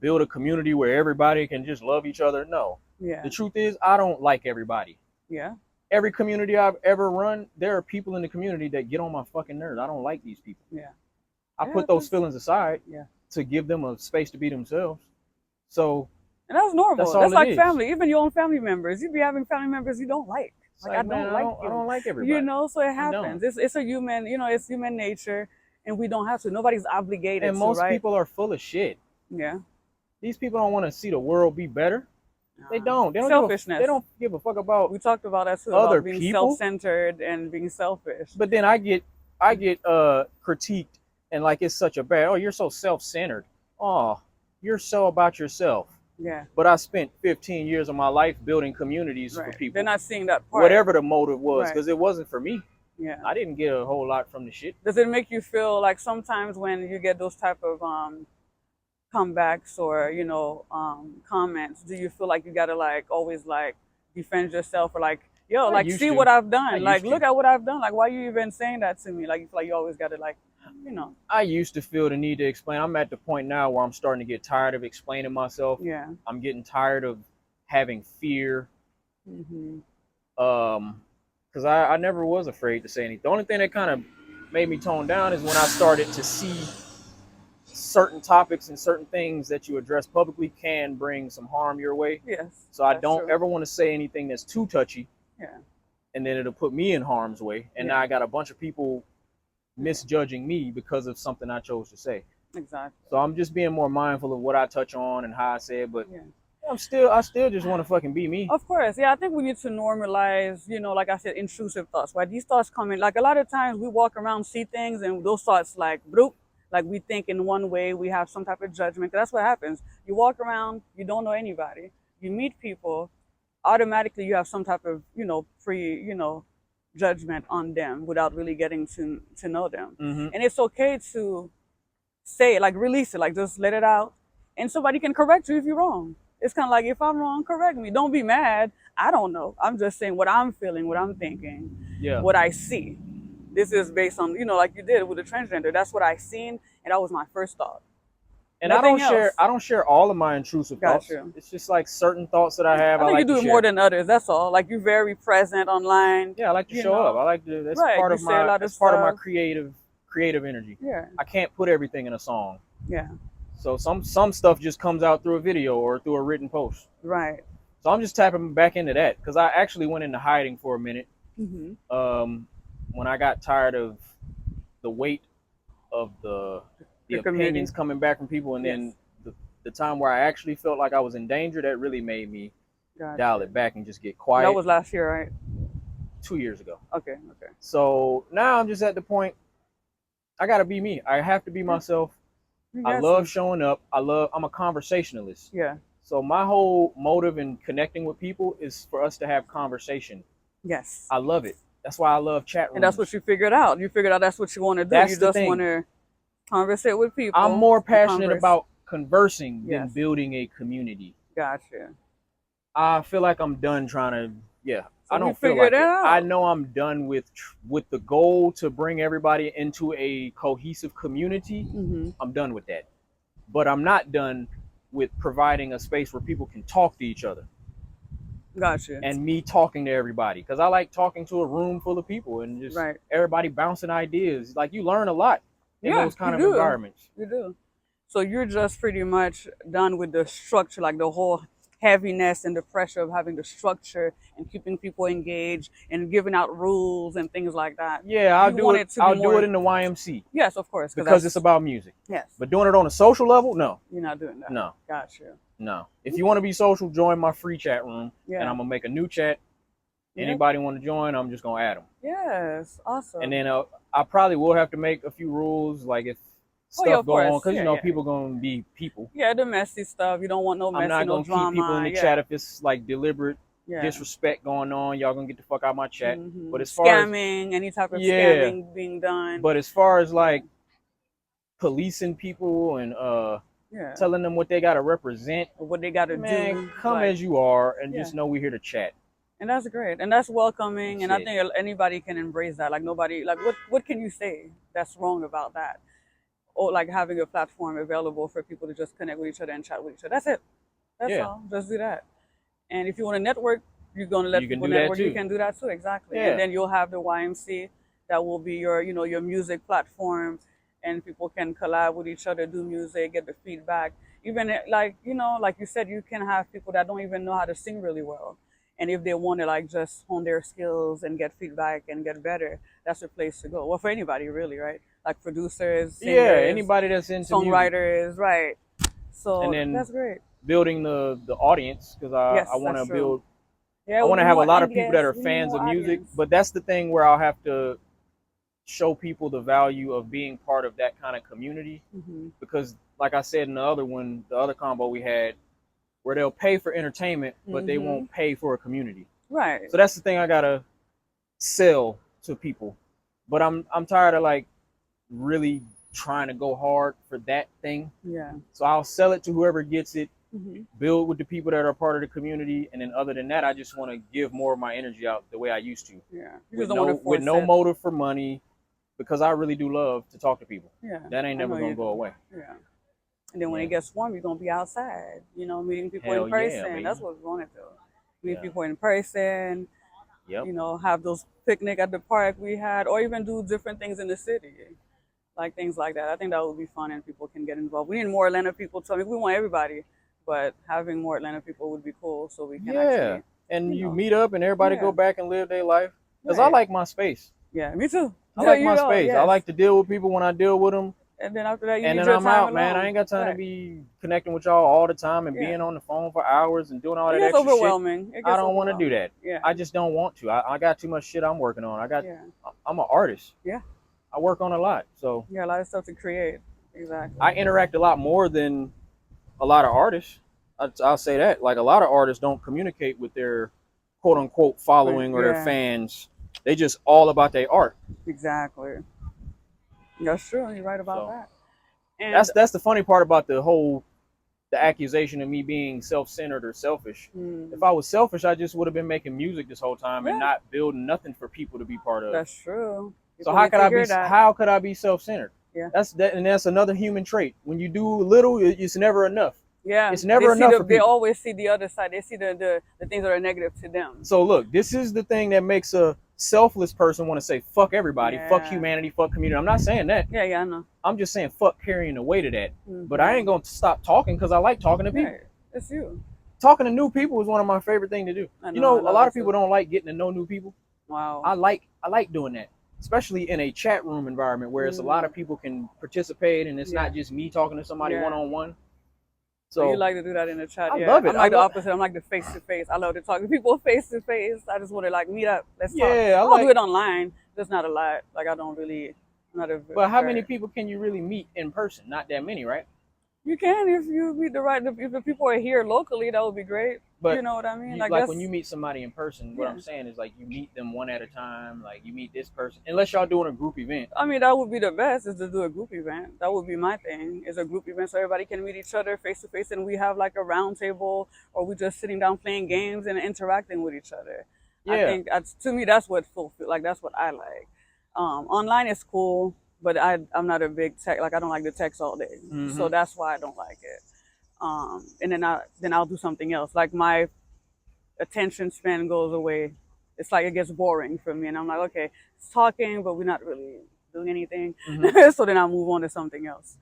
build a community where everybody can just love each other. No. Yeah. The truth is, I don't like everybody. Yeah. Every community I've ever run, there are people in the community that get on my fucking nerves. I don't like these people. Yeah. I Yeah. put those feelings aside Yeah. to give them a space to be themselves. So And that's that's normal. all That's it like is. family. Even your own family members. You be having family members you don't like. It's Like I like, man, don't like I you. don't like You everybody. know, so it I don't. happens. It's a human, it's human nature and we don't have to. Nobody's obligated And to, most right? people are full of shit. Yeah. These people don't want to see the world be better. They don't. They Selfishness. don't give a fuck about We talked about that too, other about being people. self-centered and being selfish. But then I get critiqued and like it's such a bad. Oh, you're so self-centered. Oh, you're so about yourself. Yeah. But I spent 15 years of my life building communities for Right. people. They're not seeing that part. Whatever the motive was, Right. because it wasn't for me. Yeah. I didn't get a whole lot from the shit. Does it make you feel like sometimes when you get those type of comebacks or comments, do you feel like you gotta like always like defend yourself or like yo I like used see to. what I've I done, like used look to. at what I've done, like why you even saying that to me, like you feel like you always gotta like I used to feel the need to explain. I'm at the point now where I'm starting to get tired of explaining myself. yeah. I'm getting tired of having fear. Hmm. Because I never was afraid to say anything. The only thing that kind of made me tone down is when I started to see certain topics and certain things that you address publicly can bring some harm your way. Yes, So I that's don't true. ever want to say anything that's too touchy, Yeah. and then it'll put me in harm's way. And now Yeah. I got a bunch of people misjudging me because of something I chose to say. Exactly. So I'm just being more mindful of what I touch on and how I say it. But Yeah. I still just want to fucking be me. Of course, yeah. I think we need to normalize, like I said, intrusive thoughts. Why these thoughts come in? Like a lot of times, we walk around, see things, and those thoughts, like, bloop, like we think in one way, we have some type of judgment. That's what happens. You walk around, you don't know anybody. You meet people, automatically you have some type of, judgment on them without really getting to know them. Mm-hmm. And it's okay to say it, like release it, like just let it out, and somebody can correct you if you're wrong. It's kind of like, if I'm wrong, correct me. Don't be mad. I don't know. I'm just saying what I'm feeling, what I'm thinking, Yeah. what I see. This is based on, like you did with the transgender. That's what I seen, and that was my first thought. And Nothing else. I don't share all of my intrusive thoughts. Gotcha. It's just like certain thoughts that I have. I think like you do to it share. more than others. That's all. Like you're very present online. Yeah, I like to you show know. up. I like to. That's Right, part you of say a lot my. of That's part of my stuff. creative energy. Yeah. I can't put everything in a song. Yeah. So some stuff just comes out through a video or through a written post. Right. So I'm just tapping back into that because I actually went into hiding for a minute. Hmm. When I got tired of the weight of the community. opinions coming back from people, and then Yes. the time where I actually felt like I was in danger, that really made me Gotcha. dial it back and just get quiet. That was last year, right? 2 years ago. Okay. Okay. So now I'm just at the point I gotta be me. I have to be myself. I love showing up. I'm a conversationalist. Yeah. So my whole motive in connecting with people is for us to have conversation. Yes. I love it. That's why I love chat rooms. And that's what you figured out. You figured out that's what you want to do. That's you the just thing. want to conversate with people. I'm more and passionate converse. about conversing than Yes. building a community. Gotcha. I feel like I'm done trying to. Yeah, So I don't you feel figured like it it. out. I know I'm done with the goal to bring everybody into a cohesive community. Mm-hmm. I'm done with that. But I'm not done with providing a space where people can talk to each other. Gotcha. And me talking to everybody, because I like talking to a room full of people and just Right. everybody bouncing ideas. Like you learn a lot in Yeah, those kind you of do. environments. You do. So you're just pretty much done with the structure, like the whole heaviness and the pressure of having the structure and keeping people engaged and giving out rules and things like that. Yeah, I'll You do want it. it to be I'll more- do it in the YMC Yes, of course. because it's about music. Yes. But doing it on a social level, no, You're not doing that. no, Gotcha. no. If you want to be social, join my free chat room, Yeah. and I'm gonna make a new chat. Yep. Anybody want to join, I'm just gonna add them. Yes. Awesome. And then I probably will have to make a few rules, like if Oh yeah, stuff of go on, course. because Yeah, yeah. people gonna be people. Yeah, the messy stuff. You don't want no I'm messy, not no gonna keep people in drama. the Yeah. chat if it's like deliberate Yeah. disrespect going on. Y'all gonna get the fuck out of my chat. But as far as Scamming, any type of yeah, scamming being done. but as far as Yeah. like policing people and Yeah. telling them what they gotta represent, Or what they got to man, do. come Like, as you are and yeah. just know we're here to chat. And that's great. And that's welcoming. That's And I it. think anybody can embrace that. Like, nobody, like, what can you say that's wrong about that? Or like having a platform available for people to just connect with each other and chat with each other. That's it. That's Yeah, all. Just do that. And if you want to network, you're going to let you can people do that network. You too. can do that too, exactly. And Yeah, then you'll have the YMC that will be your, your music platform, and people can collab with each other, do music, get the feedback. Even like like you said, you can have people that don't even know how to sing really well, and if they want to like just hone their skills and get feedback and get better, that's a place to go. Well, for anybody really, right? Like producers, yeah. singers, Anybody that's into music, songwriters, right? and So then that's great. building the audience, because I Yes, want that's to true. build. Yeah, I we want to need have a more. lot And of people that yes, are we need fans more of music, audience. but that's the thing where I'll have to show people the value of being part of that kind of community, Hmm. because like I said in the other one, the other combo we had, where they'll pay for entertainment but they Hmm. won't pay for a community. Right. So that's the thing I gotta sell to people. But I'm tired of like really trying to go hard for that thing. Yeah. So I'll sell it to whoever gets it, Hmm. build with the people that are part of the community, and then other than that, I just want to give more of my energy out the way I used to, Yeah. You with just don't want to with force no it. motive for money, because I really do love to talk to people. Yeah. That ain't I never know gonna you go do. away. Yeah. And then when it Yeah. gets warm, you're gonna be outside, meeting people in Hell yeah, person. baby. That's what we want to do. Meet Yeah. people in person, Yep. have those picnic at the park we had, or even do different things in the city. Like things like that. I think that would be fun and people can get involved. We need more Atlanta people too. I mean, we want everybody, but having more Atlanta people would be cool so we can Yeah. actually, And you you know, meet up and everybody yeah, go back and live their life. Because I right. like my space. Yeah, me too. I There like you my go. space. I Yes. like to deal with people when I deal with them. And then after that, you And need then your I'm time out, man. I alone. ain't got time to Right. be connecting with y'all all the time and Yeah. being on the phone for hours and doing all It that gets extra shit. overwhelming. It I gets don't want to do overwhelming. that. Yeah. I just don't want to. I got too much shit I'm working on. Yeah. I'm an artist. Yeah. I work on a lot. So Yeah. A lot of stuff to create. Exactly. I interact a lot more than a lot of artists. I'll say that. Like a lot of artists don't communicate with their quote unquote But following or their yeah. fans. They just all about their art. Exactly. That's true. You're right about So that. And that's the funny part about the accusation of me being self-centered or selfish. If mm, I was selfish, I just would have been making music this whole time and yeah, not building nothing for people to be part of. that's true. So People need to hear that. how could I be self-centered? Yeah. That's another human trait. When you do little, it's never enough. Yeah, It's never enough for they people. always see the other side. They see the things that are negative to them. So look, this is the thing that makes a selfless person want to say fuck everybody, fuck Yeah. humanity, fuck community. I'm not saying that. Yeah, yeah, I know. I'm just saying fuck carrying the weight of that. Mm-hmm. But I ain't gonna stop talking because I like talking to people. Right. It's you. Talking to new people is one of my favorite things to do. I know, You know, I a love lot it of people too. don't like getting to know new people. Wow. I like doing that, especially in a chat room environment where it's a lot of people can participate and it's Yeah. not just me talking to somebody Yeah. one on one. So you So like to do that in the chat? I Yeah. love it. I'm like the opposite. I'm like the face to face. I love to talk to people face to face. I just want to like meet up. Let's talk. Yeah, I'll do it online. Just not a lot. Like I don't really. I'm not a. But how many very- people can you really meet in person? Not that many, right? You can if you meet the right. If the people are here locally, that would be great. But You know what I mean? like that's, when you meet somebody in person, what Yeah. I'm saying is like you meet them one at a time. Like you meet this person, unless y'all doing a group event. I mean, that would be the best is to do a group event. That would be my thing. Is a group event so everybody can meet each other face to face, and we have like a round table, or we just sitting down playing games and interacting with each other. I Yeah, think to me that's what fulfill. Like that's what I like. Online is cool, but I'm not a big tech. Like I don't like the text all day, so that's why I don't like it. And then I'll do something else. Like my attention span goes away. It's like it gets boring for me, and I'm like, okay, it's talking, but we're not really doing anything. So then I'll move on to something else.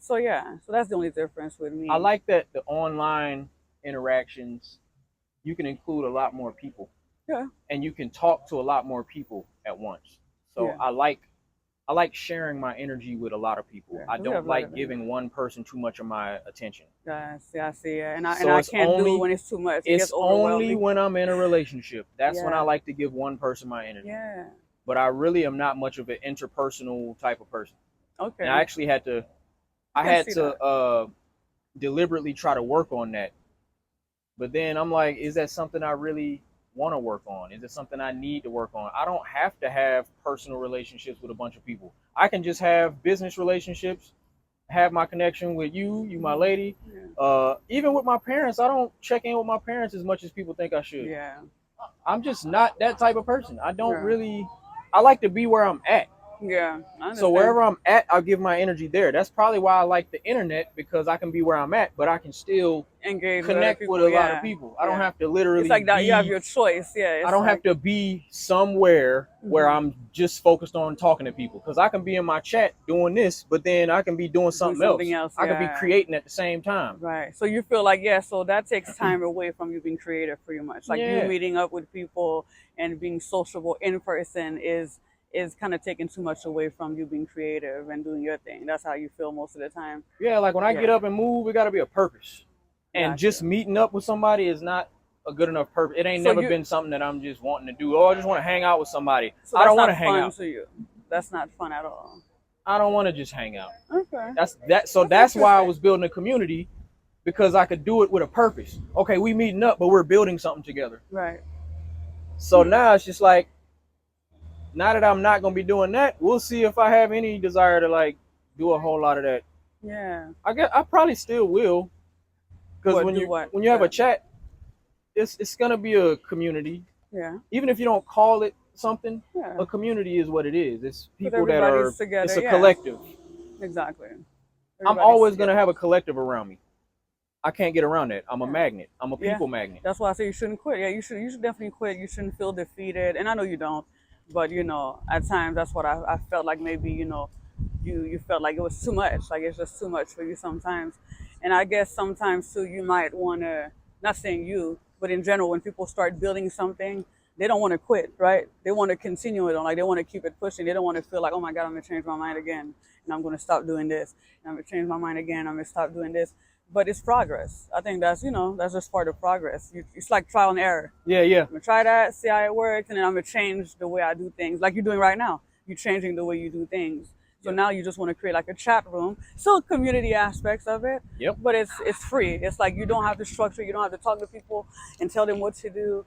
So yeah, so that's the only difference with me. I like that the online interactions, you can include a lot more people. Yeah. And you can talk to a lot more people at once. So Yeah. I like I like sharing my energy with a lot of people. Yeah, I we have don't a lot of like energy. giving one person too much of my attention. Yeah, see, I see. Yeah, and So I can't do it when it's too much. It gets it's only overwhelming. when I'm in a relationship. That's when I Yeah, like to give one person my energy. yeah. But I really am not much of an interpersonal type of person. And Okay, I actually had to I I can had see to that. deliberately try to work on that. But then I'm like, is that something I really want to work on? Is it something I need to work on? I don't have to have personal relationships with a bunch of people. I can just have business relationships, have my connection with you, you my lady. Yeah, Even with my parents, I don't check in with my parents as much as people think I should. yeah, I'm just not that type of person. I don't yeah, really. I like to be where I'm at. yeah. I So understand. wherever I'm at, I'll give my energy there. That's probably why I like the internet because I can be where I'm at, but I can still Engage with other connect with people. a lot of Yeah, people. I don't yeah. have to It's literally like that. You have be your choice. Yeah, I it's don't have like to be somewhere where mhm, I'm just focused on talking to people because I can be in my chat doing this, but then I can be doing doing something something else. else. I can be Yeah, creating at the same time. right. So you feel like yeah. So that takes time away from you being creative, pretty much. Like you Yeah. meeting up with people and being sociable in person is kind of taking too much away from you being creative and doing your thing. That's how you feel most of the time. Yeah, like when I get Yeah, up and move, it got to be a purpose. And got just you. meeting up with somebody is not a good enough purpose. It ain't So never you been something that I'm just wanting to do. Oh, I just want to hang out with somebody. so I that's don't want to not hang fun out. to you. That's not fun at all. I don't want to just hang out. Okay, That's that. So that's that's why I interesting. was building a community because I could do it with a purpose. Okay, we meeting up, but we're building something together. Right. So Hmm. now it's just like now that I'm not gonna be doing that, we'll see if I have any desire to like do a whole lot of that. Yeah. I guess I probably still will because What do what? when you have a Yeah. chat, it's gonna be a community. Yeah. Even if you don't call it something, Yeah. a community is what it is. It's Because people that are. everybody's It's together. a Yeah. collective. Exactly. I'm Everybody's always gonna together. have a collective around me. I can't get around that. I'm a Yeah. magnet. I'm a Yeah. people magnet. That's why I say you shouldn't quit. Yeah, you should definitely quit. You shouldn't feel defeated. And I know you don't, but at times that's what I felt like maybe, you felt like it was too much. Like it's just too much for you sometimes. And I guess sometimes too you might wanna not saying you, but in general when people start building something, they don't want to quit, right? They want to continue it on, like they want to keep it pushing. They don't want to feel like, oh my God, I'm gonna change my mind again and I'm gonna stop doing this. And I'm gonna change my mind again, I'm gonna stop doing this, but it's progress. I think that's just part of progress. It's like trial and error. Yeah, yeah. I'm gonna try that, see how it works, and then I'm gonna change the way I do things, like you're doing right now. You're changing the way you do things. So Yep. now you just want to create like a chat room, still community aspects of it, Yep. but it's free. It's like you don't have to structure, you don't have to talk to people and tell them what to do,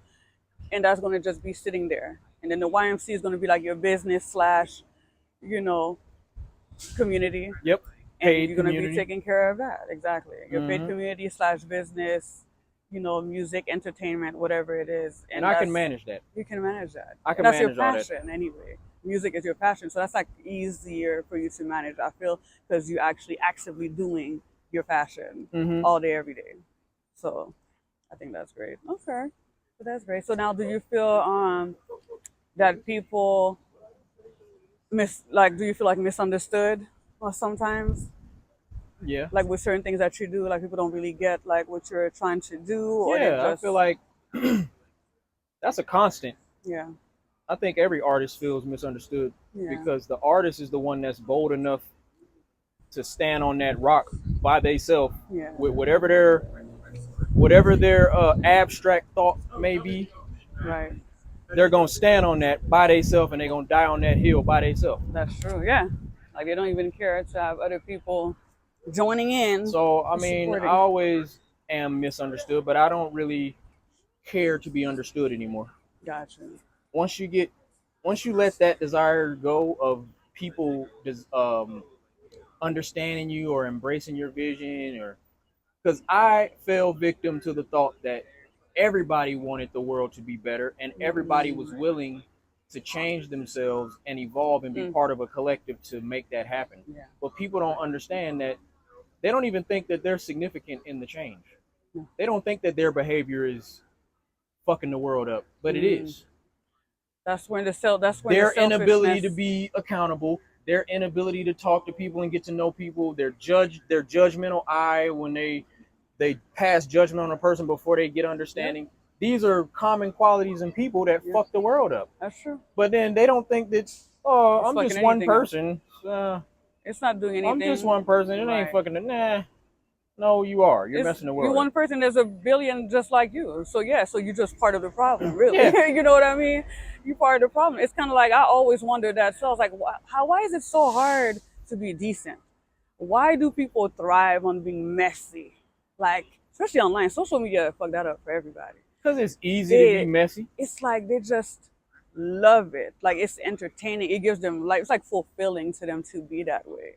and that's gonna just be sitting there. And then the YMC is gonna be like your business slash, you know, community, Yep. and Paid you're gonna be community. taking care of that. Exactly. Your paid Hmm. community slash business, music, entertainment, whatever it is. And And I can that's manage that. you can manage that. I And can that's your manage all that. passion anyway. Music is your passion. So that's like easier for you to manage, I feel, because you're actually actively doing your passion Hmm. all day, every day. So I think that's great. Okay. So that's great. So now do you feel that people do you feel like misunderstood or sometimes? Yeah. Like with certain things that you do, like people don't really get like what you're trying to do, or they Yeah. I just feel like that's a constant. yeah, I think every artist feels misunderstood yeah, because the artist is the one that's bold enough to stand on that rock by themselves yeah, with whatever their abstract thought may be. right. They're gonna stand on that by themselves and they're gonna die on that hill by themselves. That's true. Yeah, like they don't even care to have other people joining in So I and mean, I supporting. always am misunderstood, but I don't really care to be understood anymore. Gotcha. Once you get, once you let that desire go of people understanding you or embracing your vision, or because I fell victim to the thought that everybody wanted the world to be better and everybody was Mm-hmm. willing to change themselves and evolve and be Mm, part of a collective to make that happen. yeah. But people don't understand that they don't even think that they're significant in the change. Yeah. They don't think that their behavior is fucking the world up, but it Mm. is. That's when the Their inability to selfishness. be accountable, their inability to talk to people and get to know people, their judgmental eye when they pass judgment on a person before they get Yep. understanding. These are common qualities in people that Yeah. fuck the world up. That's true. But then they don't think that, Oh, It's I'm fucking just one anything else. person. It's not doing I'm just anything. one person. It ain't Right. fucking. Nah. No, you are. You're It's messing the you're world up. one person. There's a billion just like you. So yeah. So you're just part of the problem, really. Yeah. You know what I mean? You're part of the problem. It's kind of like I always wondered that. So I was like, why is it so hard to be decent? Why do people thrive on being messy? Like, especially online, social media fucked that up for everybody. Because it's easy to be They, messy. it's like they just love it. Like it's entertaining. It gives them like it's like fulfilling to them to be that way.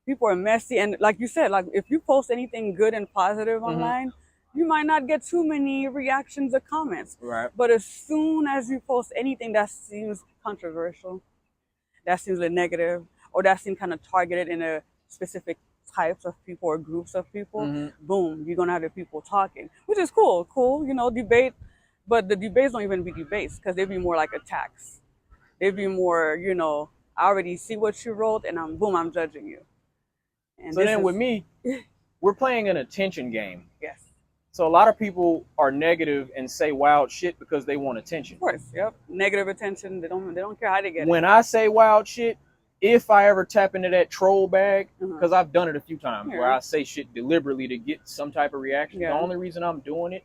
People are messy, and like you said, like if you post anything good and positive Mm-hmm. online, you might not get too many reactions or comments. Right. But as soon as you post anything that seems controversial, that seems a negative, or that seems kind of targeted in a specific types of people or groups of people, Mm-hmm. boom, you're gonna have the people talking, which is cool, debate. But the debates don't even be debates because they be more like attacks. They be more, I already see what you wrote, and I'm judging you. And So this then with is, me, we're playing an attention game. yes, So a lot of people are negative and say wild shit because they want attention. of course, yep. Negative attention. They don't care how they get it. When I say wild shit, if I ever tap into that troll bag, because I've done it a few times where Yeah. I say shit deliberately to get some type of reaction. Yeah. The only reason I'm doing it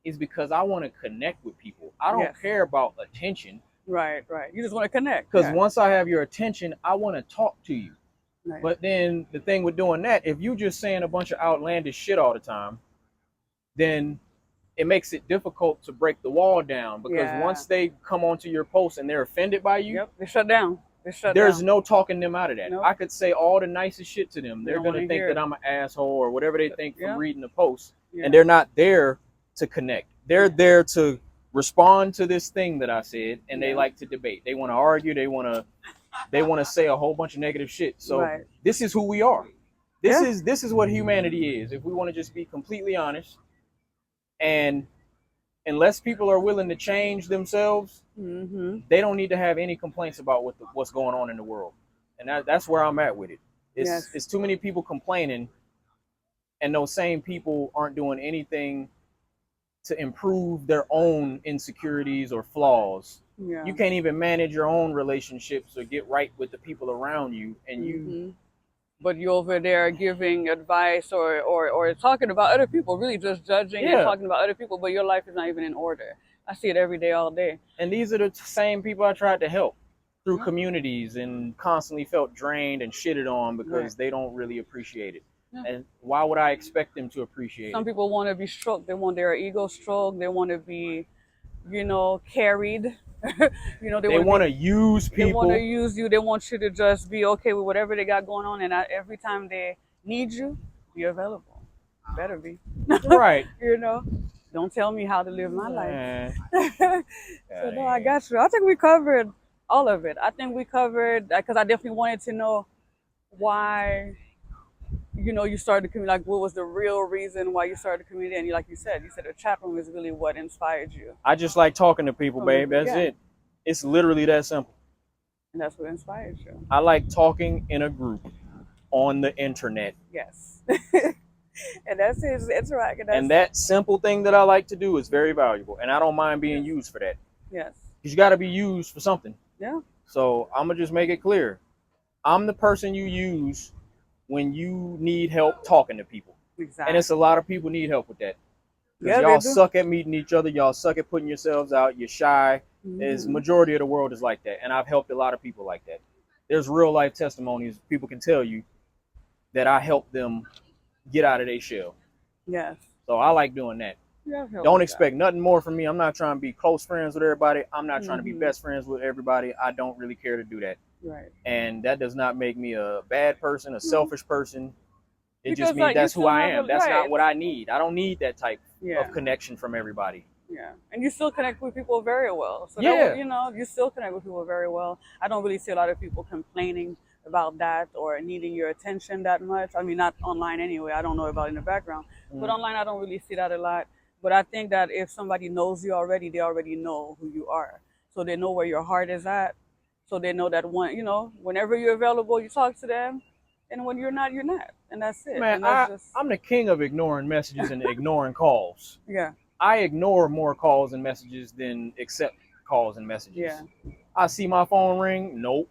is because I want to connect with people. I don't Yes. care about attention. Right. You just want to connect. Because Yeah. once I have your attention, I want to talk to you. Right. But then the thing with doing that, if you just saying a bunch of outlandish shit all the time, then it makes it difficult to break the wall down, because Yeah. once they come onto your post and they're offended by you, Yep, they shut down. there's no talking them out of that. Nope. I could say all the nicest shit to them. They They're don't going to wanna think hear that it. I'm an asshole or whatever they think from Yeah. reading the post. Yeah. And they're not there to connect. They're there to respond to this thing that I said, and they Yeah. like to debate. They want to argue. They want to say a whole bunch of negative shit. So Right. this is who we are. This Yeah. is what humanity is. If we want to just be completely honest, and unless people are willing to change themselves, they don't need to have any complaints about what's going on in the world. And that's where I'm at with it. It's too many people complaining, and those same people aren't doing anything to improve their own insecurities or flaws. Yeah. You can't even manage your own relationships or get right with the people around you, and you But you over there giving advice or talking about other people, really just judging and Yeah. talking about other people, but your life is not even in order. I see it every day, all day. And these are the same people I tried to help through communities and constantly felt drained and shitted on because they don't really appreciate it. Yeah. And why would I expect them to appreciate Some it? people want to be stroked. They want their ego stroked. They want to be, carried. They want to use They want people. to use you. They want you to just be okay with whatever they got going on. And every time they need you, be available. Better be. Right. Don't tell me how to live my life. Man. So no, I got you. I think we covered all of it. I think we covered, because I definitely wanted to know why, you started the community. Like, what was the real reason why you started the community? And like you said the chat room is really what inspired you. I just like talking to people, babe. That's it. It's literally that simple. And that's what inspired you. I like talking in a group on the internet. Yes. And that's it. Just interacting. And that simple thing that I like to do is very valuable. And I don't mind being used for that. Yes. Because you got to be used for something. Yeah. So I'm going to just make it clear. I'm the person you use when you need help talking to people. Exactly. And it's a lot of people need help with that. Because Yeah, y'all suck at meeting each other. Y'all suck at putting yourselves out. You're shy. As majority of the world is like that. And I've helped a lot of people like that. There's real life testimonies. People can tell you that I helped them get out of their shell. Yes. So I like doing that. Yeah, don't expect nothing more from me. I'm not trying to be close friends with everybody. I'm not trying to be best friends with everybody. I don't really care to do that. Right. And that does not make me a bad person, a selfish person. It Because, just means that's who I am. That's right. not what I need. I don't need that type of connection from everybody. Yeah. And you still connect with people very well. So you still connect with people very well. I don't really see a lot of people complaining about that or needing your attention that much. I mean, not online anyway. I don't know about it in the background. But online, I don't really see that a lot. But I think that if somebody knows you already, they already know who you are. So they know where your heart is at. So they know that whenever you're available, you talk to them. And when you're not, you're not. And that's it. Man, and that's I'm the king of ignoring messages and ignoring calls. Yeah. I ignore more calls and messages than accept calls and messages. Yeah. I see my phone ring. Nope.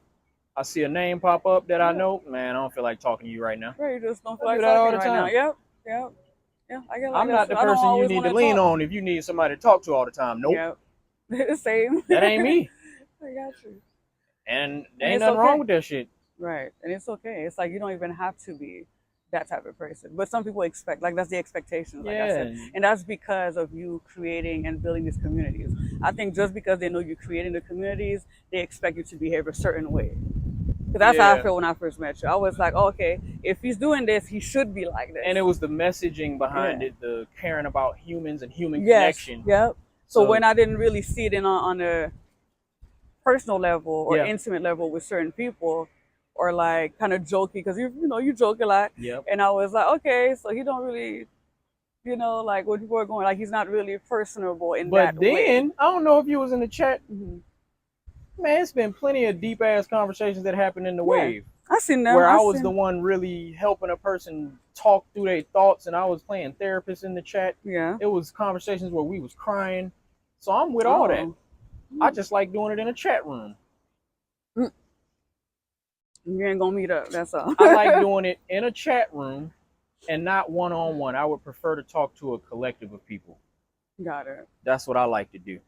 I see a name pop up that I Yeah. know, man, I don't feel like talking to you right now. Right, you just don't feel I do like that all talking the right now. time. Yep, yep, yeah. I get like I'm that not too. the I don't person you always need want to to lean talk. on if you need somebody to talk to all the time. Nope, Yep, same. that ain't me. I got you. And there And ain't it's nothing wrong okay. with that shit. Right. And it's okay. It's like you don't even have to be that type of person. But some people expect, like, that's the expectations, like I said. Yeah, And that's because of you creating and building these communities. I think just because they know you're creating the communities, they expect you to behave a certain way. Because that's how I yeah. felt when I first met you. I was like, oh, okay, if he's doing this, he should be like And this. it was the messaging behind Yeah. it, the caring about humans and human Yes. connection. Yep. So when So I didn't really see it on a personal level or yeah, intimate level with certain people, or like kind of jokey, because you joke a lot, yep. and I was like, okay, so he don't really, like when people are going, like, he's not really personable in But that way. then I don't know if you was in the chat. Hmm. Man, it's been plenty of deep ass conversations that happened in the Yeah, wave I seen them. where I I was the seen. one really helping a person talk through their thoughts, and I was playing therapist in the chat. Yeah. It was conversations where we was crying. So I'm with all that. Oh. I Mm. just like doing it in a chat room. Mm. You ain't gonna meet up. That's all. I like doing it in a chat room and not one on one. I would prefer to talk to a collective of people. Got it. That's what I like to do.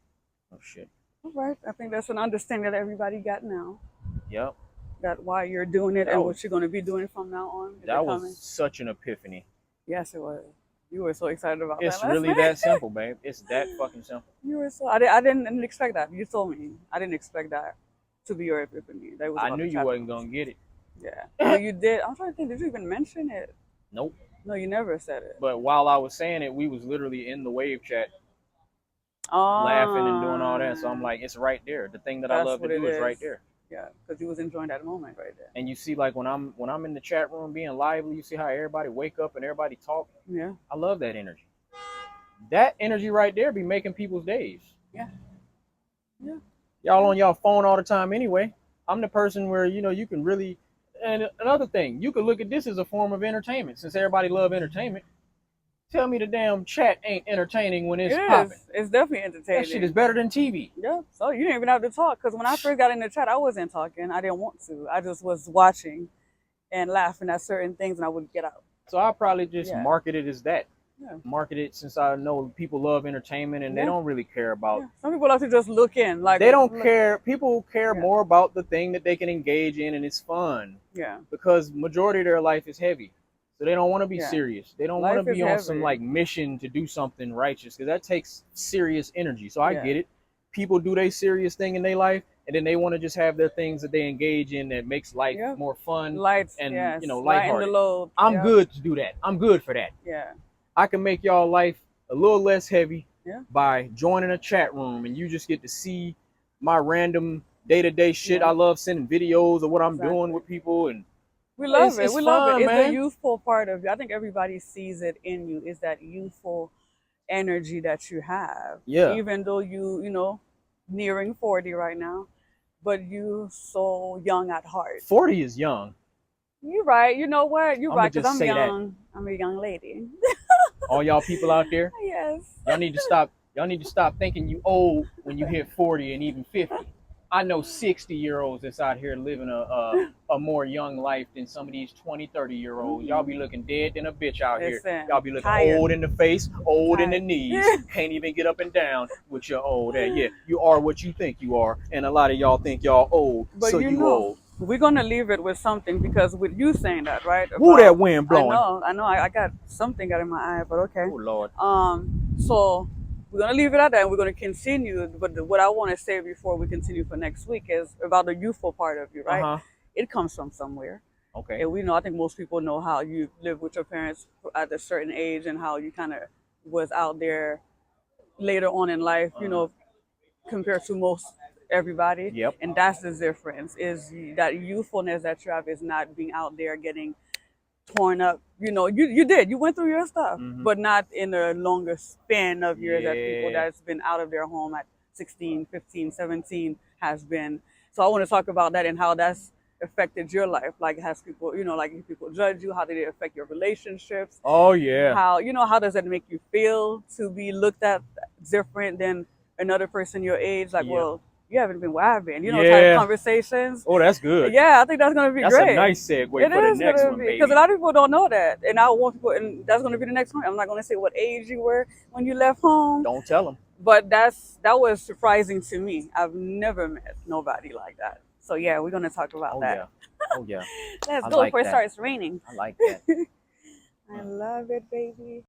Oh shit. All right. I think that's an understanding that everybody got now. Yep. That why you're doing it That and was what you're gonna be doing from now on is that was becoming. such an epiphany. Yes, it was. You were so excited about that It's last really night. that simple, babe. It's that fucking simple. You were so. I didn't expect that. You told me. I didn't expect that to be your epiphany. That was I about knew the you chat wasn't rooms. gonna get it. Yeah. No, you did. I'm trying to think. Did you even mention it? Nope. No, you never said it. But while I was saying it, we was literally in the wave chat laughing and doing all that. So I'm Ah, like, it's right there. The thing that I that's love to what it do is right is. there. Yeah, because you was enjoying that moment right there. And you see, like when I'm in the chat room being lively, you see how everybody wake up and everybody talk. Yeah. I love that energy. That energy right there be making people's days. Yeah. Yeah. Y'all on y'all phone all the time anyway. I'm the person where you can really. And another thing, you could look at this as a form of entertainment. Since everybody love entertainment, tell me the damn chat ain't entertaining when It it's popping. is. It's definitely That shit is entertaining. better than TV. Yeah. So you didn't even have to talk, because when I first got in the chat, I wasn't talking. I didn't want to. I just was watching and laughing at certain things, and I would get out. So I probably just Yeah. market it as that. Yeah. Market it since I know people love entertainment and they Yeah. don't really care about. Yeah. Some people like to just look in, like, They don't look. care. People care Yeah. more about the thing that they can engage in and it's fun Yeah. because majority of their life is heavy. So they don't want to be Yeah. serious. They don't want to Life is be on some heavy. like mission to do something righteous because that takes serious energy. So I Yeah. get it. People do their serious thing in their life and then they want to just have their things that they engage in that makes life Yeah. more fun Lights. and Yes. Lighten the lighthearted. load. I'm Yeah. good to do that. I'm good for that. Yeah. I can make y'all life a little less heavy Yeah. by joining a chat room and you just get to see my random day-to-day shit. Yeah. I love sending videos of what I'm doing Exactly. with people and We love it. it's We love it. fun, It's the man. youthful part of you. I think everybody sees it in you. Is that youthful energy that you have. Yeah. Even though nearing 40 right now, but you so young at heart. 40 is young. You're right. You know what? You're I'm gonna right, because just I'm say that. young. I'm a young lady. All y'all people out there, Yes. y'all need to stop. Y'all need to stop thinking you old when you hit 40 and even 50. I know 60-year-olds that's out here living a more young life than some of these 20, 30-year-olds. Y'all be looking dead than a bitch out here. Listen, Y'all be looking tired. old in the face, old in the Tired. knees, can't even get up and down with your old age. Yeah, you are what you think you are, and a lot of y'all think y'all old, But so you old. we're gonna leave it with something, because with you saying that, right? Woo, that wind I blowing. know. I got something got in my eye, but okay. Oh Lord. So we're gonna leave it at that, and we're gonna continue. But what I want to say before we continue for next week is about the youthful part of you, right? Uh-huh. It comes from somewhere. Okay. And we know, I think most people know how you live with your parents at a certain age and how you kind of was out there later on in life, compared to most everybody. Yep. And that's the difference, is that youthfulness that you have is not being out there getting torn up. You went through your stuff, Mhm. but not in a longer span of years that people Yeah. that's been out of their home at 16, 15, 17 has been. So I want to talk about that and how that's affected your life. Like, has people, like, if people judge you, how did it affect your relationships? Oh yeah. How does that make you feel to be looked at different than another person your age? Like, Yeah. well, You haven't been where I've been. You know, type of Yeah. conversations. Oh, that's good. Yeah, I think that's gonna be That's a great. nice segue It for the is next gonna one, be because a baby. lot of people don't know that, and I want people, and that's gonna be the next one. I'm not gonna say what age you were when you left home, Don't tell them. but that was surprising to me. I've never met nobody like that. So yeah, we're gonna talk about Oh that. yeah. Oh yeah. Let's I go like before it that. starts raining. I like that. I love it, baby.